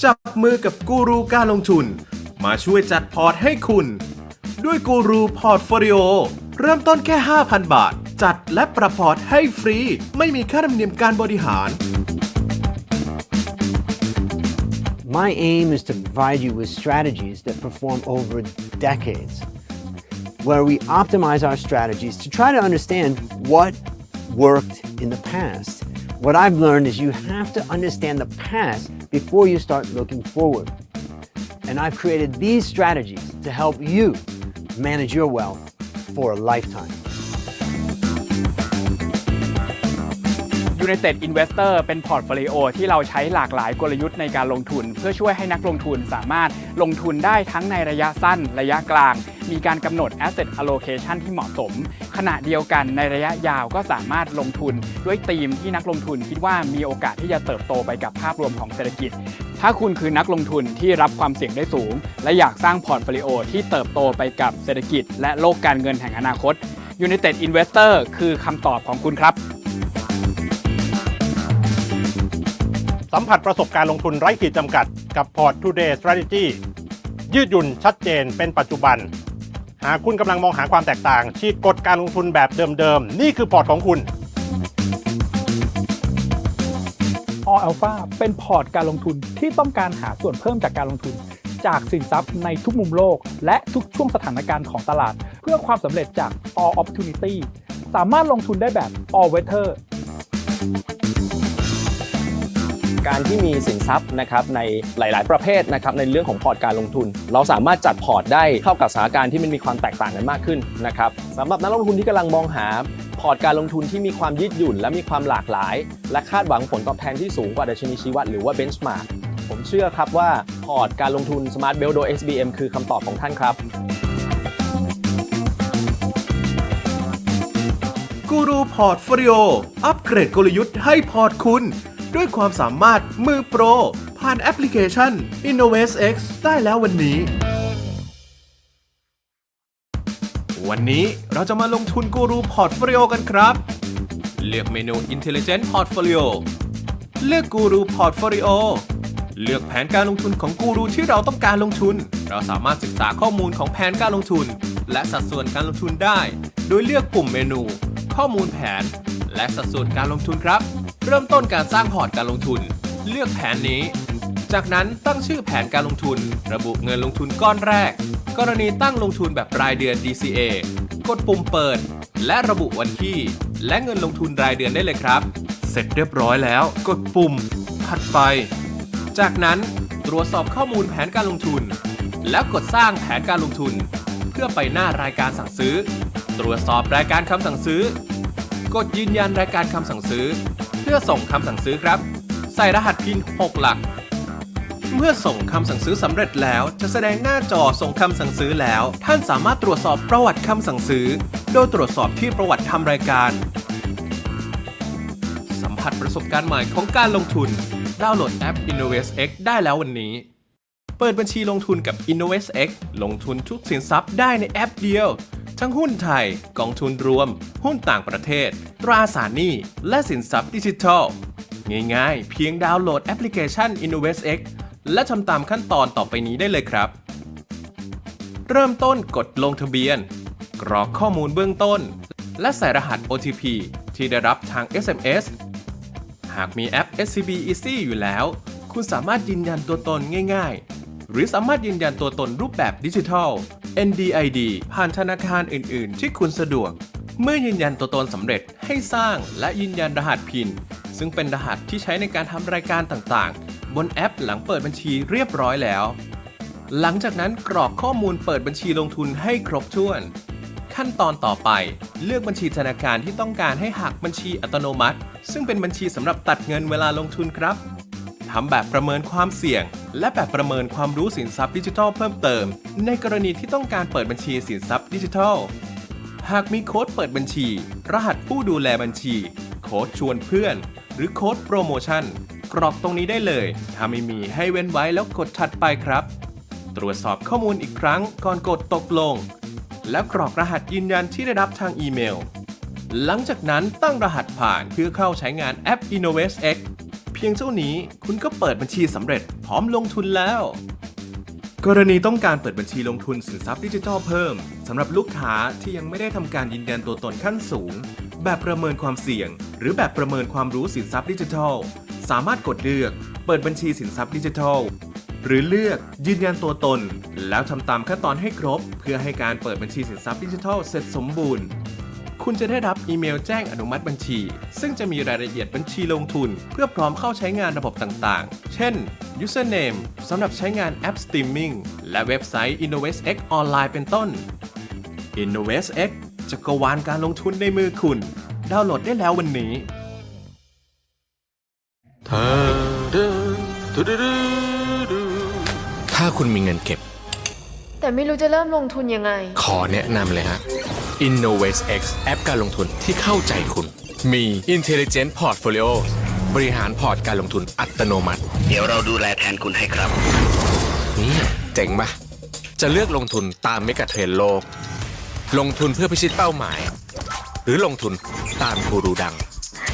จับมือกับกูรูการลงทุนมาช่วยจัดพอร์ตให้คุณด้วยกูรูพอร์ตโฟลิโอเริ่มต้นแค่ 5,000 บาทจัดและปรับพอร์ตให้ฟรีไม่มีค่าธรรมเนียมการบริหาร My aim is to provide you with strategies that perform over decades, where we optimize our strategies to try to understand what worked in the past. What I've learned is you have to understand the past before you start looking forward. And I've created these strategies to help you manage your wealth for a lifetime. United Investor เป็นพอร์ตโฟลิโอที่เราใช้หลากหลายกลยุทธ์ในการลงทุนเพื่อช่วยให้นักลงทุนสามารถลงทุนได้ทั้งในระยะสั้นระยะกลางมีการกำหนด Asset Allocation ที่เหมาะสมขณะเดียวกันในระยะยาวก็สามารถลงทุนด้วยธีมที่นักลงทุนคิดว่ามีโอกาสที่จะเติบโตไปกับภาพรวมของเศรษฐกิจถ้าคุณคือนักลงทุนที่รับความเสี่ยงได้สูงและอยากสร้างพอร์ตโฟลิโอที่เติบโตไปกับเศรษฐกิจและโลกการเงินแห่งอนาคต United Investor คือคำตอบของคุณครับสัมผัสประสบการณ์ลงทุนไร้ขีดจำกัดกับ Port Today Strategy ยืดหยุ่นชัดเจนเป็นปัจจุบันหากคุณกำลังมองหาความแตกต่างฉีกกฎการลงทุนแบบเดิมๆนี่คือพอร์ตของคุณ All Alpha เป็นพอร์ตการลงทุนที่ต้องการหาส่วนเพิ่มจากการลงทุนจากสินทรัพย์ในทุกมุมโลกและทุกช่วงสถานการณ์ของตลาดเพื่อความสำเร็จจาก All Opportunity สามารถลงทุนได้แบบ All Weatherการที่มีสินทรัพย์นะครับในหลายๆประเภทนะครับในเรื่องของพอร์ตการลงทุนเราสามารถจัดพอร์ตได้เข้ากับสถานการณ์ที่มันมีความแตกต่างกันมากขึ้นนะครับสำหรับนักลงทุนที่กำลังมองหาพอร์ตการลงทุนที่มีความยืดหยุ่นและมีความหลากหลายและคาดหวังผลตอบแทนที่สูงกว่าดัชนีชี้วัดหรือว่า Benchmark ผมเชื่อครับว่าพอร์ตการลงทุน Smart Belt โดย SBM คือคำตอบของท่านครับกูรูพอร์ตโฟลิโออัปเกรดกลยุทธ์ให้พอร์ตคุณด้วยความสามารถมือโปรผ่านแอปพลิเคชัน InnovestX ได้แล้ววันนี้วันนี้เราจะมาลงทุนกูรูพอร์ตโฟลิโอกันครับเลือกเมนู Intelligent Portfolio เลือกกูรูพอร์ตโฟลิโอเลือกแผนการลงทุนของกูรูที่เราต้องการลงทุนเราสามารถศึกษาข้อมูลของแผนการลงทุนและสัดส่วนการลงทุนได้โดยเลือกปุ่มเมนูข้อมูลแผนและสัดส่วนการลงทุนครับเริ่มต้นการสร้างพอร์ตการลงทุนเลือกแผนนี้จากนั้นตั้งชื่อแผนการลงทุนระบุเงินลงทุนก้อนแรกกรณีตั้งลงทุนแบบรายเดือน DCA กดปุ่มเปิดและระบุวันที่และเงินลงทุนรายเดือนได้เลยครับเสร็จเรียบร้อยแล้วกดปุ่มถัดไปจากนั้นตรวจสอบข้อมูลแผนการลงทุนแล้วกดสร้างแผนการลงทุนเพื่อไปหน้ารายการสั่งซื้อตรวจสอบรายการคำสั่งซื้อกดยืนยันรายการคำสั่งซื้อเพื่อส่งคำสั่งซื้อครับใส่รหัสพิน6หลักเมื่อส่งคำสั่งซื้อสำเร็จแล้วจะแสดงหน้าจอส่งคำสั่งซื้อแล้วท่านสามารถตรวจสอบประวัติคำสั่งซื้อโดยตรวจสอบที่ประวัติทำรายการสัมผัสประสบการณ์ใหม่ของการลงทุนดาวน์โหลดแอป InnovestX ได้แล้ววันนี้เปิดบัญชีลงทุนกับ InnovestX ลงทุนทุกสินทรัพย์ได้ในแอปเดียวทั้งหุ้นไทยกองทุนรวมหุ้นต่างประเทศตราสารหนี้และสินทรัพย์ดิจิทัลง่ายๆเพียงดาวน์โหลดแอปพลิเคชัน InnovestX และทำตามขั้นตอนต่อไปนี้ได้เลยครับเริ่มต้นกดลงทะเบียนกรอกข้อมูลเบื้องต้นและใส่รหัส OTP ที่ได้รับทาง SMS หากมีแอป SCB Easy อยู่แล้วคุณสามารถยืนยันตัวตนง่ายๆหรือสามารถยืนยันตัวตนรูปแบบดิจิทัล NDID ผ่านธนาคารอื่นๆที่คุณสะดวกเมื่อยืนยันตัวตนสำเร็จให้สร้างและยืนยันรหัสพินซึ่งเป็นรหัสที่ใช้ในการทำรายการต่างๆบนแอปหลังเปิดบัญชีเรียบร้อยแล้วหลังจากนั้นกรอกข้อมูลเปิดบัญชีลงทุนให้ครบถ้วนขั้นตอนต่อไปเลือกบัญชีธนาคารที่ต้องการให้หักบัญชีอัตโนมัติซึ่งเป็นบัญชีสำหรับตัดเงินเวลาลงทุนครับทำแบบประเมินความเสี่ยงและแบบประเมินความรู้สินทรัพย์ดิจิทัลเพิ่มเติมในกรณีที่ต้องการเปิดบัญชีสินทรัพย์ดิจิทัลหากมีโค้ดเปิดบัญชีรหัสผู้ดูแลบัญชีโค้ดชวนเพื่อนหรือโค้ดโปรโมชั่นกรอกตรงนี้ได้เลยถ้าไม่มีให้เว้นไว้แล้วกดถัดไปครับตรวจสอบข้อมูลอีกครั้งก่อนกดตกลงแล้วกรอกรหัสยืนยันที่ได้รับทางอีเมลหลังจากนั้นตั้งรหัสผ่านเพื่อเข้าใช้งานแอป InnovestX เพี พียงเท่านี้คุณก็เปิดบัญชีสำเร็จพร้อมลงทุนแล้วกรณีต้องการเปิดบัญชีลงทุนสินทรัพย์ดิจิทัลเพิ่มสำหรับลูกค้าที่ยังไม่ได้ทำการยืนยันตัวตนขั้นสูงแบบประเมินความเสี่ยงหรือแบบประเมินความรู้สินทรัพย์ดิจิทัลสามารถกดเลือกเปิดบัญชีสินทรัพย์ดิจิทัลหรือเลือกยืนยันตัวตนแล้วทำตามขั้นตอนให้ครบเพื่อให้การเปิดบัญชีสินทรัพย์ดิจิทัลเสร็จสมบูรณ์คุณจะได้รับอีเมลแจ้งอนุมัติบัญชีซึ่งจะมีรายละเอียดบัญชีลงทุนเพื่อพร้อมเข้าใช้งานระบบต่างๆเช่น Username สำหรับใช้งานแอป Streaming และเว็บไซต์ InnovestX ออนไลน์เป็นต้น InnovestX จักรวาลการลงทุนในมือคุณดาวน์โหลดได้แล้ววันนี้ถ้าคุณมีเงินเก็บแต่ไม่รู้จะเริ่มลงทุนยังไงขอแนะนำเลยฮะ InnovestX แอปการลงทุนที่เข้าใจคุณมี Intelligent Portfolio บริหารพอร์ตการลงทุนอัตโนมัติเดี๋ยวเราดูแลแทนคุณให้ครับนี่เจ๋งปะจะเลือกลงทุนตามเมกะเทรนด์โลกลงทุนเพื่อพิชิตเป้าหมายหรือลงทุนตามกูรูดัง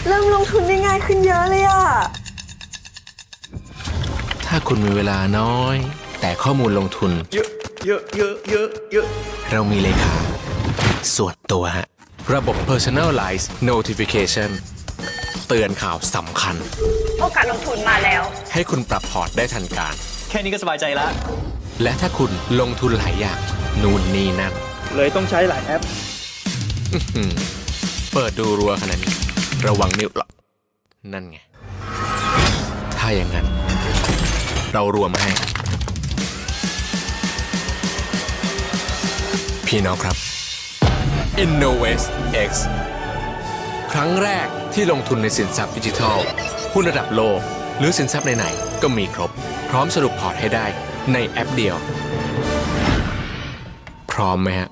เริ่มลงทุนได้ง่ายขึ้นเยอะเลยอ่ะถ้าคุณมีเวลาน้อยแต่ข้อมูลลงทุนเยอะเรามีเลขาส่วนตัวฮะระบบ Personalized Notification เตือนข่าวสำคัญโอกาสลงทุนมาแล้วให้คุณปรับพอร์ตได้ทันการแค่นี้ก็สบายใจแล้วและถ้าคุณลงทุนหลายอย่างนู่นนี่นั่นเลยต้องใช้หลายแอปเปิดดูรัวขนาดนี้ระวังนิ้วหรอกนั่นไงถ้าอย่างนั้นเรารวมให้พี่น้องครับ InnovestX ครั้งแรกที่ลงทุนในสินทรัพย์ดิจิทัลหุ้นระดับโลกหรือสินทรัพย์ไหนๆก็มีครบพร้อมสรุปพอร์ตให้ได้ในแอปเดียวพร้อมไหมฮะ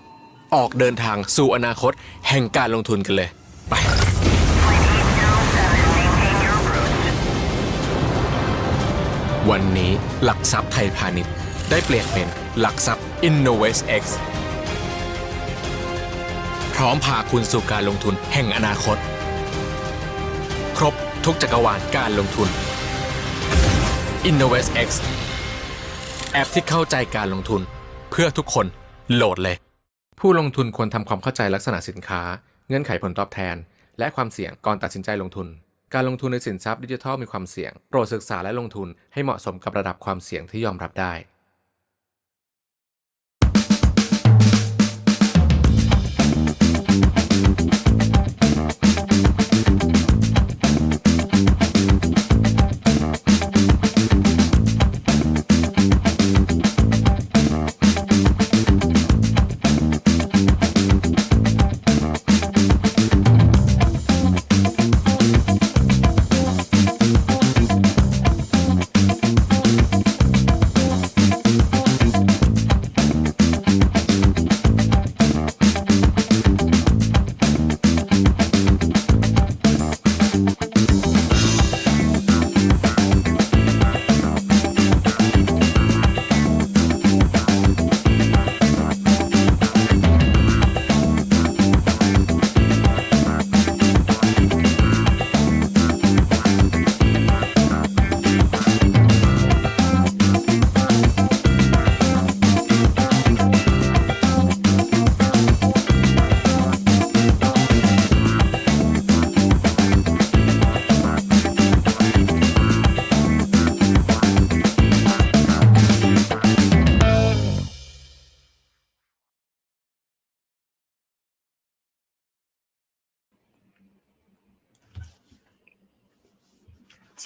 ออกเดินทางสู่อนาคตแห่งการลงทุนกันเลยไปวันนี้หลักทรัพย์ไทยพาณิชย์ได้เปลี่ยนเป็นหลักทรัพย์ InnovestX พร้อมพาคุณสู่การลงทุนแห่งอนาคตครบทุกจักรวาลการลงทุน InnovestX แอปที่เข้าใจการลงทุนเพื่อทุกคนโหลดเลยผู้ลงทุนควรทำความเข้าใจลักษณะสินค้าเงื่อนไขผลตอบแทนและความเสี่ยงก่อนตัดสินใจลงทุนการลงทุนในสินทรัพย์ดิจิทัลมีความเสี่ยงโปรดศึกษาและลงทุนให้เหมาะสมกับระดับความเสี่ยงที่ยอมรับได้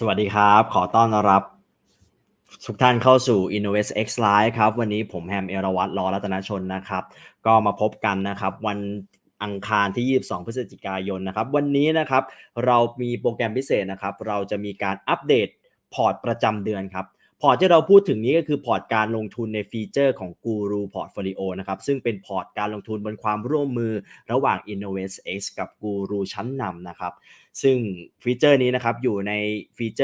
สวัสดีครับขอต้อนรับทุกท่านเข้าสู่ InnovestX Live ครับวันนี้ผมแฮมเอราวัตร รัตนชนนะครับก็มาพบกันนะครับวันอังคารที่22พฤศจิกายนนะครับวันนี้นะครับเรามีโปรแกรมพิเศษนะครับเราจะมีการอัปเดตพอร์ตประจำเดือนครับพอร์ตที่เราพูดถึงนี้ก็คือพอร์ตการลงทุนในฟีเจอร์ของกูรูพอร์ตโฟลิโอนะครับซึ่งเป็นพอร์ตการลงทุนบนความร่วมมือระหว่าง InnovestX กับกูรูชั้นนำนะครับซึ่งฟีเจอร์นี้นะครับอยู่ในฟีเจ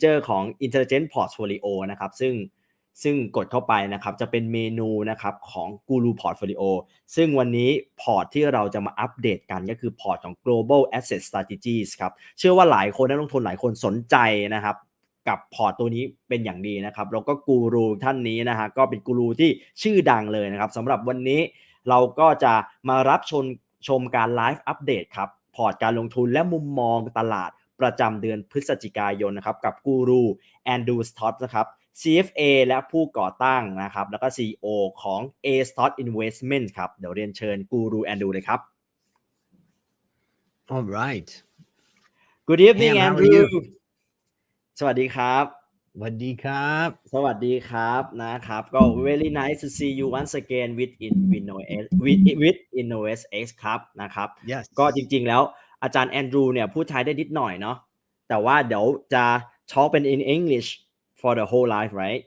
อร์ของ Intelligent Portfolio นะครับซึ่ง ซึ่งกดเข้าไปนะครับจะเป็นเมนูนะครับของกูรูพอร์ตโฟลิโอซึ่งวันนี้พอร์ตที่เราจะมาอัปเดตกันก็คือพอร์ตของ global asset strategies ครับเชื่อว่าหลายคนนักลงทุนหลายคนสนใจนะครับกับพอร์ตตัวนี้เป็นอย่างดีนะครับแล้วก็กูรูท่านนี้นะฮะก็เป็นกูรูที่ชื่อดังเลยนะครับสำหรับวันนี้เราก็จะมารับชมการไลฟ์อัปเดตครับพอร์ตการลงทุนและมุมมองตลาดประจำเดือนพฤศจิกายนนะครับกับกูรู Andrew Stotz นะครับ CFA และผู้ก่อตั้งนะครับแล้วก็ CEO ของ Stotz Investment ครับเดี๋ยวเรียนเชิญกูรู Andrew เลยครับ All right. Good evening Ham, how are Andrew you? สวัสดีครับ สวัสดีครับ สวัสดีครับนะครับก็ very nice to see you once again with InnovestX ครับนะครับ Yes. ก็จริงๆแล้วอาจารย์แอนดรูเนี่ยพูดไทยได้นิดหน่อยเนาะแต่ว่าเดี๋ยวจะ talk เป็น in English for the whole life right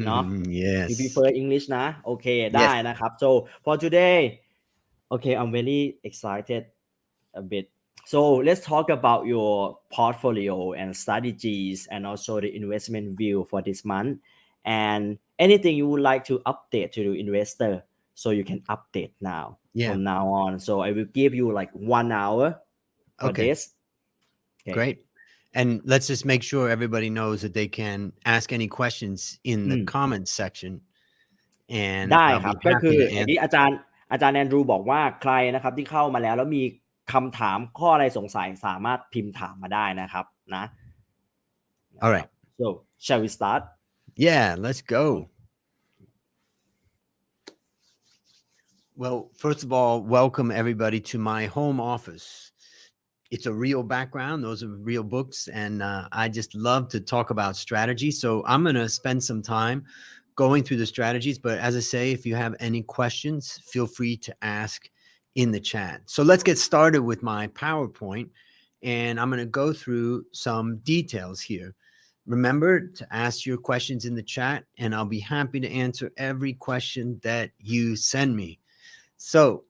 เนาะ Yes. you prefer English นะโอเคได้นะครับ so for today okay I'm very excited a bit so let's talk about your portfolio and strategies and also the investment view for this month and anything you would like to update to the investor so you can update now from now on so I will give you like 1 hour for this okay. Great. And let's just make sure everybody knows that they can ask any questions in the comments section. And ได้ครับก็คืออย่างที่อาจารย์แอนดรูบอกว่าใครนะครับที่เข้ามาแล้วมีคำถามข้ออะไรสงสัยสามารถพิมพ์ถามมาได้นะครับนะ All right. So shall we start? Yeah, let's go. Well, first of all, welcome everybody to my home office. It's a real background. Those are real books. And I just love to talk about strategy. So I'm going to spend some time going through the strategies. But as I say, if you have any questions, feel free to ask in the chat. So let's get started with my PowerPoint. And I'm going to go through some details here. Remember to ask your questions in the chat. And I'll be happy to answer every question that you send me. So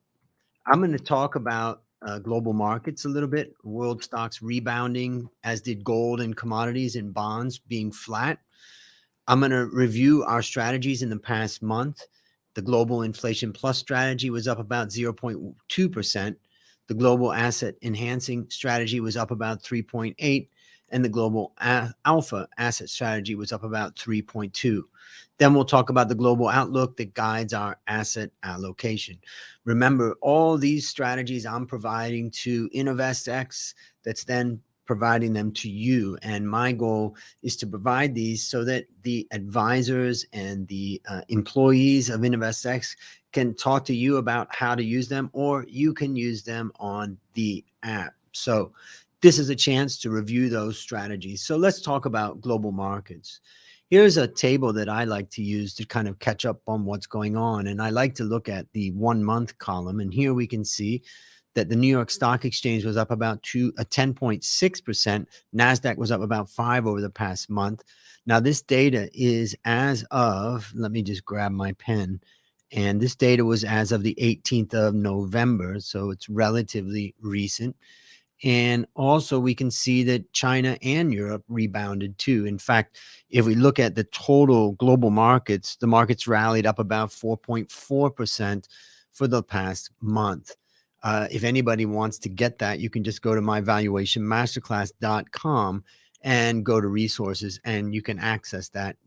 I'm going to talk about global markets a little bit, world stocks rebounding, as did gold and commodities and bonds being flat. I'm going to review our strategies in the past month. The global inflation plus strategy was up about 0.2%. The global asset enhancing strategy was up about 3.8%. And the global alpha asset strategy was up about 3.2%. Then we'll talk about the global outlook that guides our asset allocation. Remember, all these strategies I'm providing to InnovestX, that's then providing them to you. And my goal is to provide these so that the advisors and the employees of InnovestX can talk to you about how to use them, or you can use them on the app. So this is a chance to review those strategies. So let's talk about global markets. Here's a table that I like to use to kind of catch up on what's going on. And I like to look at the 1 month column. And here we can see that the New York Stock Exchange was up about 10.6%. NASDAQ was up about 5% over the past month. Now this data is as of, let me just grab my pen. And this data was as of the 18th of November. So it's relatively recent. And also we can see that China and Europe rebounded too. In fact, if we look at the total global markets, the markets rallied up about 4.4% for the past month. If anybody wants to get that, you can just go to myvaluationmasterclass.com and go to resources, and you can access that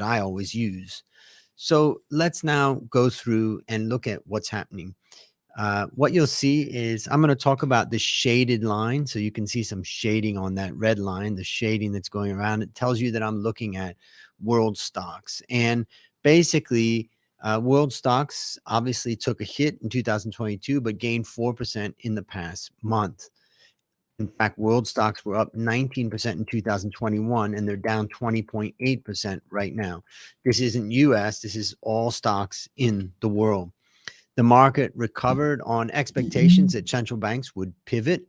I always use. So let's now go through and look at what's happening. What you'll see is I'm going to talk about the shaded line. So you can see some shading on that red line, the shading that's going around. It tells you that I'm looking at world stocks. And basically, world stocks obviously took a hit in 2022, but gained 4% in the past month. In fact, world stocks were up 19% in 2021, and they're down 20.8% right now. This isn't US. This is all stocks in the world. The market recovered on expectations that central banks would pivot.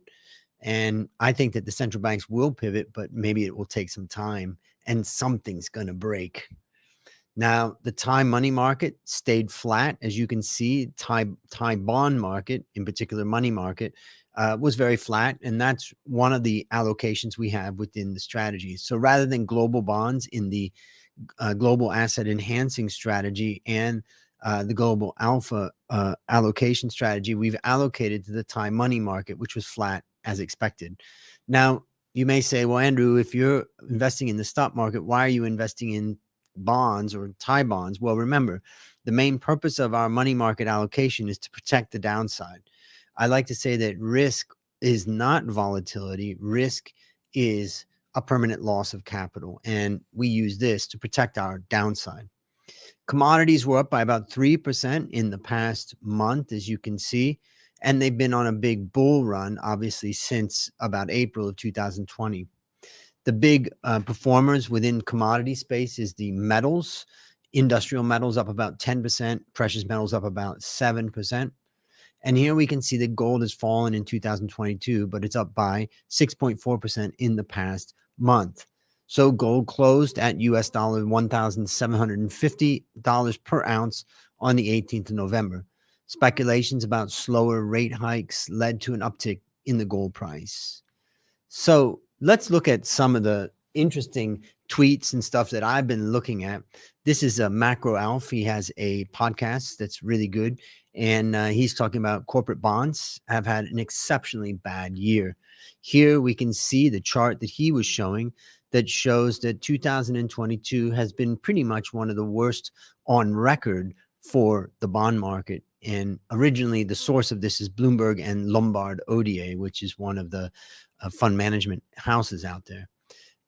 And I think that the central banks will pivot, but maybe it will take some time and something's going to break. Now, the Thai money market stayed flat. As you can see, Thai bond market, in particular money market, was very flat. And that's one of the allocations we have within the strategies. So rather than global bonds in the global asset enhancing strategy and the global alpha allocation strategy, we've allocated to the Thai money market, which was flat as expected. Now, you may say, well, Andrew, if you're investing in the stock market, why are you investing in bonds or Thai bonds? Well, remember, the main purpose of our money market allocation is to protect the downside. I like to say that risk is not volatility. Risk is a permanent loss of capital. And we use this to protect our downside. Commodities were up by about 3% in the past month, as you can see. And they've been on a big bull run, obviously, since about April of 2020. The big performers within commodity space is the metals. Industrial metals up about 10%, precious metals up about 7%. And here we can see that gold has fallen in 2022, but it's up by 6.4% in the past month. So gold closed at US dollar $1,750 per ounce on the 18th of November. Speculations about slower rate hikes led to an uptick in the gold price. So let's look at some of the interesting tweets and stuff that I've been looking at. This is a Macro Alf. He has a podcast that's really good. And he's talking about corporate bonds have had an exceptionally bad year. Here we can see the chart that he was showing that shows that 2022 has been pretty much one of the worst on record for the bond market. And originally the source of this is Bloomberg and Lombard Odier, which is one of the fund management houses out there.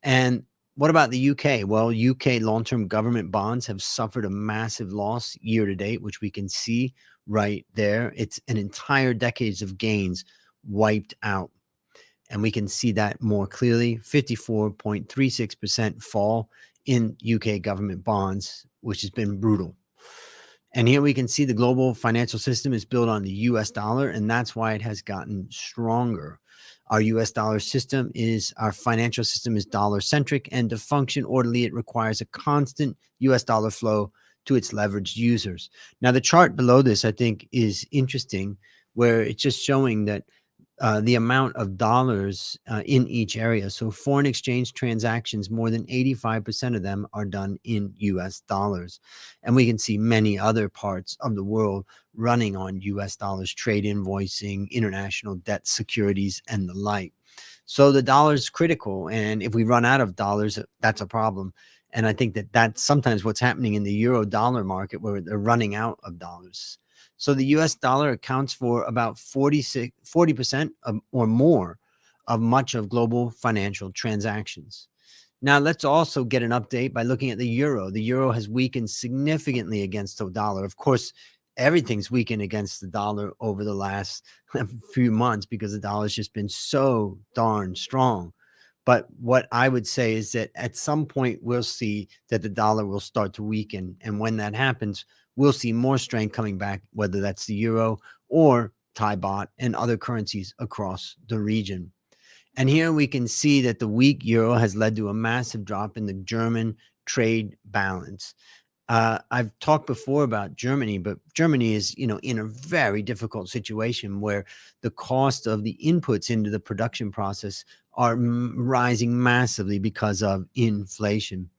And what about the UK? Well, UK long-term government bonds have suffered a massive loss year to date, which we can see right there. It's an entire decades of gains wiped out. And we can see that more clearly, 54.36% fall in UK government bonds, which has been brutal. And here we can see the global financial system is built on the US dollar, and that's why it has gotten stronger. Our US dollar system is, our financial system is dollar centric, and to function orderly, it requires a constant US dollar flow to its leveraged users. Now, the chart below this, I think, is interesting, where it's just showing that the amount of dollars in each area. So foreign exchange transactions, more than 85% of them are done in US dollars. And we can see many other parts of the world running on US dollars, trade invoicing, international debt securities, and the like. So the dollar is critical. And if we run out of dollars, that's a problem. And I think that that's sometimes what's happening in the euro dollar market, where they're running out of dollars. So the US dollar accounts for about 40% or more of much of global financial transactions. Now, let's also get an update by looking at the euro. The euro has weakened significantly against the dollar. Of course, everything's weakened against the dollar over the last few months because the dollar has just been so darn strong. But what I would say is that at some point, we'll see that the dollar will start to weaken. And when that happens, we'll see more strength coming back, whether that's the euro or Thai baht and other currencies across the region. And here we can see that the weak euro has led to a massive drop in the German trade balance. I've talked before about Germany, but Germany is, in a very difficult situation where the cost of the inputs into the production process are rising massively because of inflation.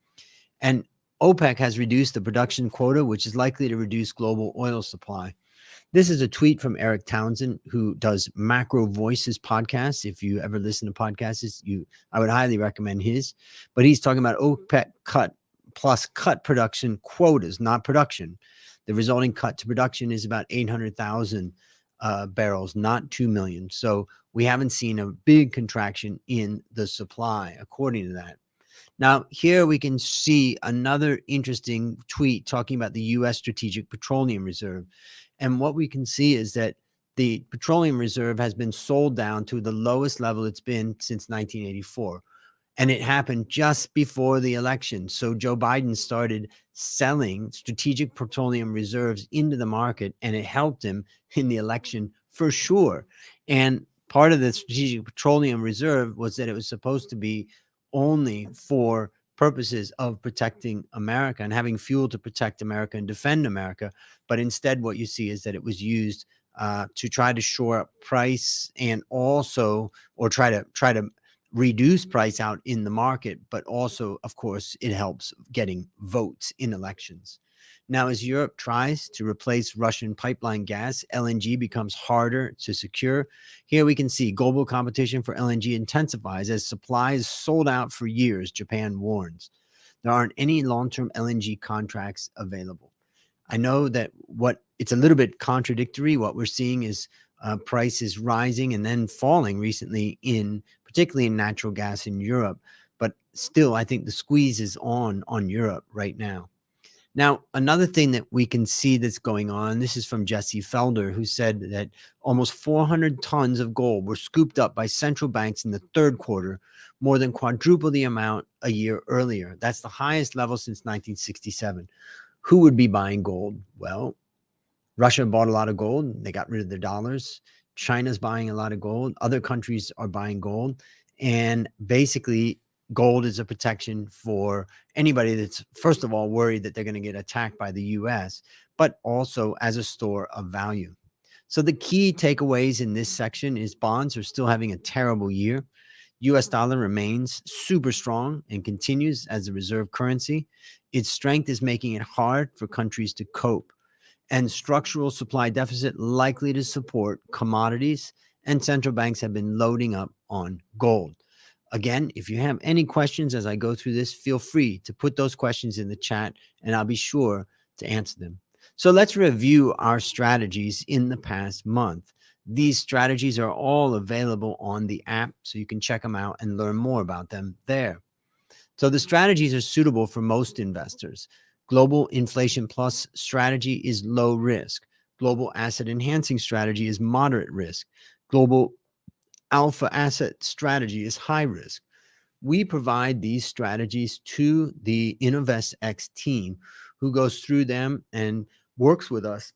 And OPEC has reduced the production quota, which is likely to reduce global oil supply. This is a tweet from Eric Townsend, who does Macro Voices podcasts. If you ever listen to podcasts, I would highly recommend his. But he's talking about OPEC cut production quotas, not production. The resulting cut to production is about 800,000 barrels, not 2 million. So we haven't seen a big contraction in the supply, according to that. Now, here we can see another interesting tweet talking about the U.S. Strategic Petroleum Reserve. And what we can see is that the petroleum reserve has been sold down to the lowest level it's been since 1984. And it happened just before the election. So Joe Biden started selling strategic petroleum reserves into the market, and it helped him in the election for sure. And part of the strategic petroleum reserve was that it was supposed to be only for purposes of protecting America and having fuel to protect America and defend America. But instead, what you see is that it was used to try to shore up price and also, or try to reduce price out in the market, but also, of course, it helps getting votes in elections. Now, as Europe tries to replace Russian pipeline gas, LNG becomes harder to secure. Here we can see global competition for LNG intensifies as supply is sold out for years, Japan warns. There aren't any long-term LNG contracts available. I know that it's a little bit contradictory. What we're seeing is prices rising and then falling recently particularly in natural gas in Europe. But still, I think the squeeze is on Europe right now. Now, another thing that we can see that's going on, this is from Jesse Felder, who said that almost 400 tons of gold were scooped up by central banks in the third quarter, more than quadruple the amount a year earlier. That's the highest level since 1967. Who would be buying gold? Well, Russia bought a lot of gold. They got rid of their dollars. China's buying a lot of gold. Other countries are buying gold. And basically, gold is a protection for anybody that's, first of all, worried that they're going to get attacked by the US, but also as a store of value. So the key takeaways in this section is bonds are still having a terrible year. US dollar remains super strong and continues as a reserve currency. Its strength is making it hard for countries to cope. And structural supply deficit likely to support commodities, and central banks have been loading up on gold. Again, if you have any questions as I go through this, feel free to put those questions in the chat and I'll be sure to answer them. So let's review our strategies in the past month. These strategies are all available on the app, so you can check them out and learn more about them there. So the strategies are suitable for most investors. Global inflation plus strategy is low risk. Global asset enhancing strategy is moderate risk. Global alpha asset strategy is high risk. We provide these strategies to the InnovestX team who goes through them and works with us.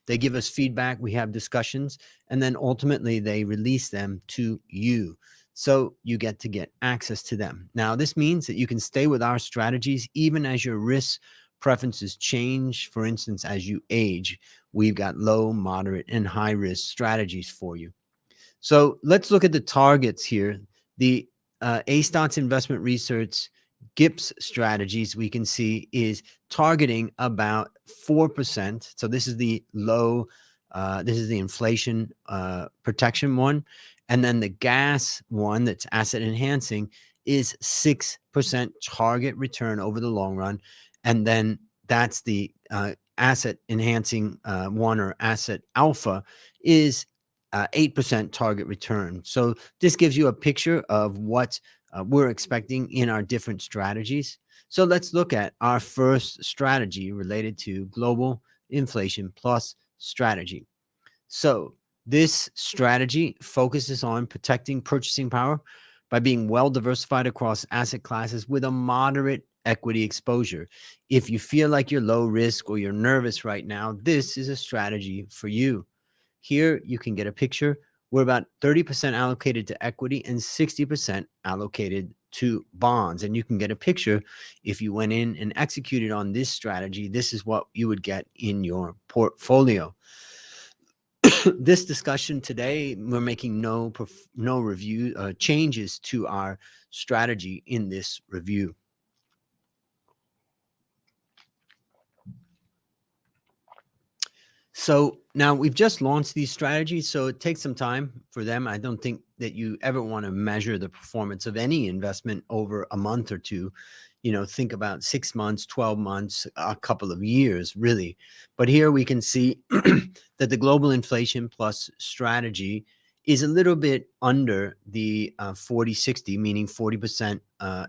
They give us feedback, we have discussions, and then ultimately they release them to you. So you get access to them. Now, this means that you can stay with our strategies even as your risk preferences change. For instance, as you age, we've got low, moderate, and high risk strategies for you. So let's look at the targets here. The Stotz Investment Research GIPS strategies we can see is targeting about 4%. So this is the low, this is the inflation protection one. And then the gas one that's asset enhancing is 6% target return over the long run. And then that's the asset enhancing one, or asset alpha, is 8% target return. So this gives you a picture of what we're expecting in our different strategies. So let's look at our first strategy related to global inflation plus strategy. So this strategy focuses on protecting purchasing power by being well diversified across asset classes with a moderate equity exposure. If you feel like you're low risk or you're nervous right now, this is a strategy for you. Here you can get a picture. We're about 30% allocated to equity and 60% allocated to bonds. And you can get a picture if you went in and executed on this strategy. This is what you would get in your portfolio. This discussion today, we're making no review changes to our strategy in this review. So now we've just launched these strategies, so it takes some time for them. I don't think that you ever want to measure the performance of any investment over a month or two. You know, think about 6 months, 12 months, a couple of years, really. But here we can see that the global inflation plus strategy is a little bit under the 40-60, meaning 40%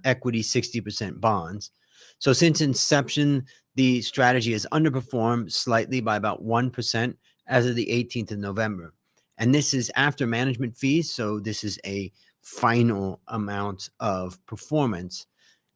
equity, 60% bonds. So since inception, the strategy has underperformed slightly by about 1% as of the 18th of November. And this is after management fees, so this is a final amount of performance.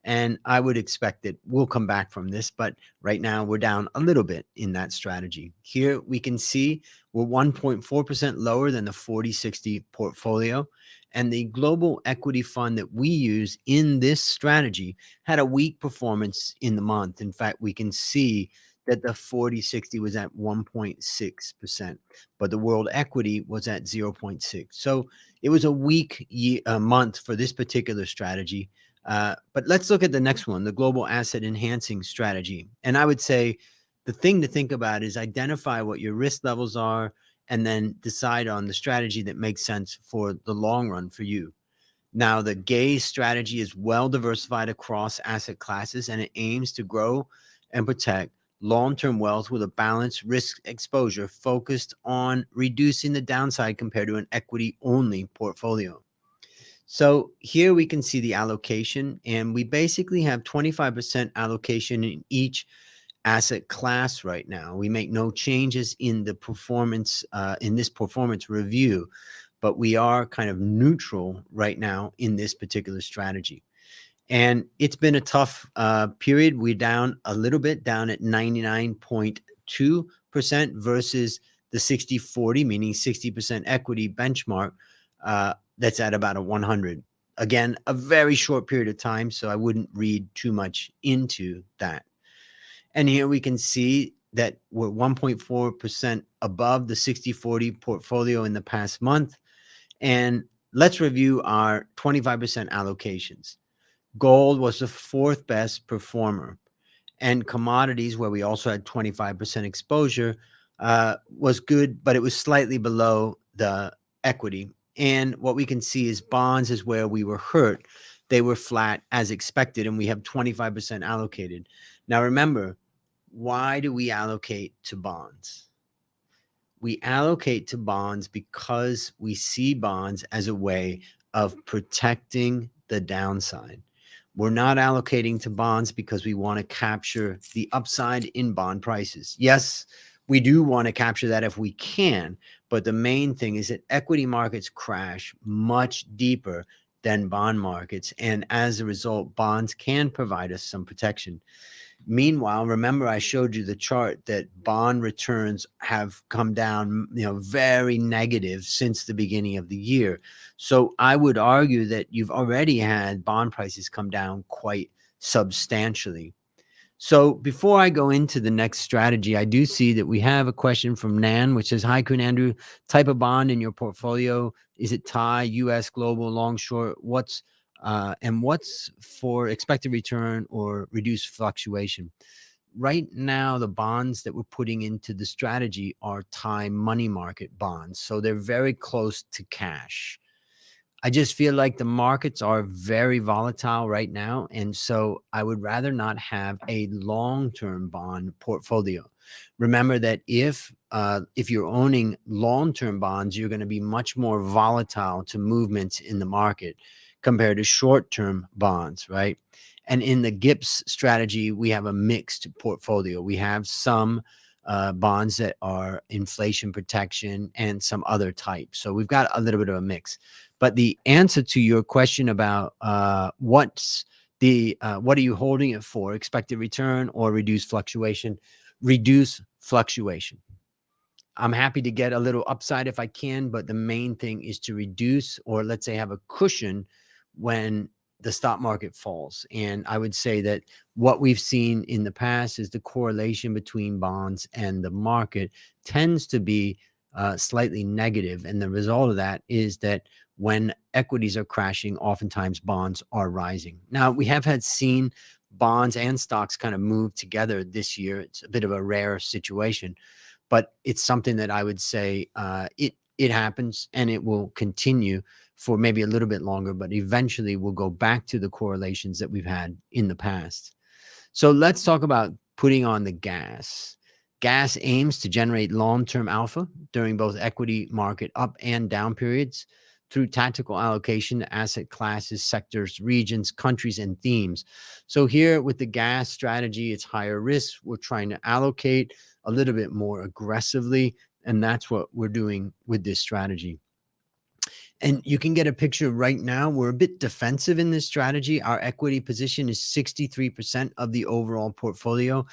And I would expect that we'll come back from this, but right now we're down a little bit in that strategy. Here we can see we're 1.4% lower than the 40-60 portfolio. And the global equity fund that we use in this strategy had a weak performance in the month. In fact, we can see that the 40-60 was at 1.6%, but the world equity was at 0.6. So it was a weak month for this particular strategy. But let's look at the next one, the global asset enhancing strategy. And I would say the thing to think about is identify what your risk levels are and then decide on the strategy that makes sense for the long run for you. Now, the GAZE strategy is well diversified across asset classes, and it aims to grow and protect long-term wealth with a balanced risk exposure focused on reducing the downside compared to an equity-only portfolio. So here we can see the allocation, and we basically have 25% allocation in each asset class right now. We make no changes in the performance, in this performance review, but we are kind of neutral right now in this particular strategy. And it's been a tough period. We're down a little bit, down at 99.2% versus the 60-40, meaning 60% equity benchmark that's at about a 100. Again, a very short period of time, so I wouldn't read too much into that. And here we can see that we're 1.4% above the 60-40 portfolio in the past month. And let's review our 25% allocations. Gold was the fourth best performer, and commodities, where we also had 25% exposure, was good, but it was slightly below the equity. And what we can see is bonds is where we were hurt. They were flat as expected, and we have 25% allocated. Now, remember, why do we allocate to bonds? We allocate to bonds because we see bonds as a way of protecting the downside. We're not allocating to bonds because we want to capture the upside in bond prices. Yes, we do want to capture that if we can, but the main thing is that equity markets crash much deeper than bond markets, and as a result, bonds can provide us some protection. Meanwhile, remember I showed you the chart that bond returns have come down, very negative since the beginning of the year. So I would argue that you've already had bond prices come down quite substantially. So before I go into the next strategy, I do see that we have a question from Nan, which says, hi, Kun Andrew, type of bond in your portfolio. Is it Thai, US, global, long, short? What's for expected return or reduced fluctuation? Right now, the bonds that we're putting into the strategy are Thai money market bonds. So they're very close to cash. I just feel like the markets are very volatile right now. And so I would rather not have a long-term bond portfolio. Remember that if you're owning long-term bonds, you're going to be much more volatile to movements in the market compared to short-term bonds, right? And in the GIPS strategy, we have a mixed portfolio. We have some bonds that are inflation protection and some other types. So we've got a little bit of a mix. But the answer to your question about what are you holding it for, expected return or reduced fluctuation? Reduce fluctuation. I'm happy to get a little upside if I can, but the main thing is to reduce, or let's say have a cushion when the stock market falls. And I would say that what we've seen in the past is the correlation between bonds and the market tends to be slightly negative. And the result of that is that when equities are crashing, oftentimes bonds are rising. Now, we have seen bonds and stocks kind of move together this year. It's a bit of a rare situation, but it's something that I would say it happens and it will continue for maybe a little bit longer, but eventually we'll go back to the correlations that we've had in the past. So let's talk about putting on the gas. Gas aims to generate long-term alpha during both equity market up and down periods through tactical allocation to asset classes, sectors, regions, countries, and themes. So here with the gas strategy, it's higher risk. We're trying to allocate a little bit more aggressively, and that's what we're doing with this strategy. And you can get a picture right now. We're a bit defensive in this strategy. Our equity position is 63% of the overall portfolio,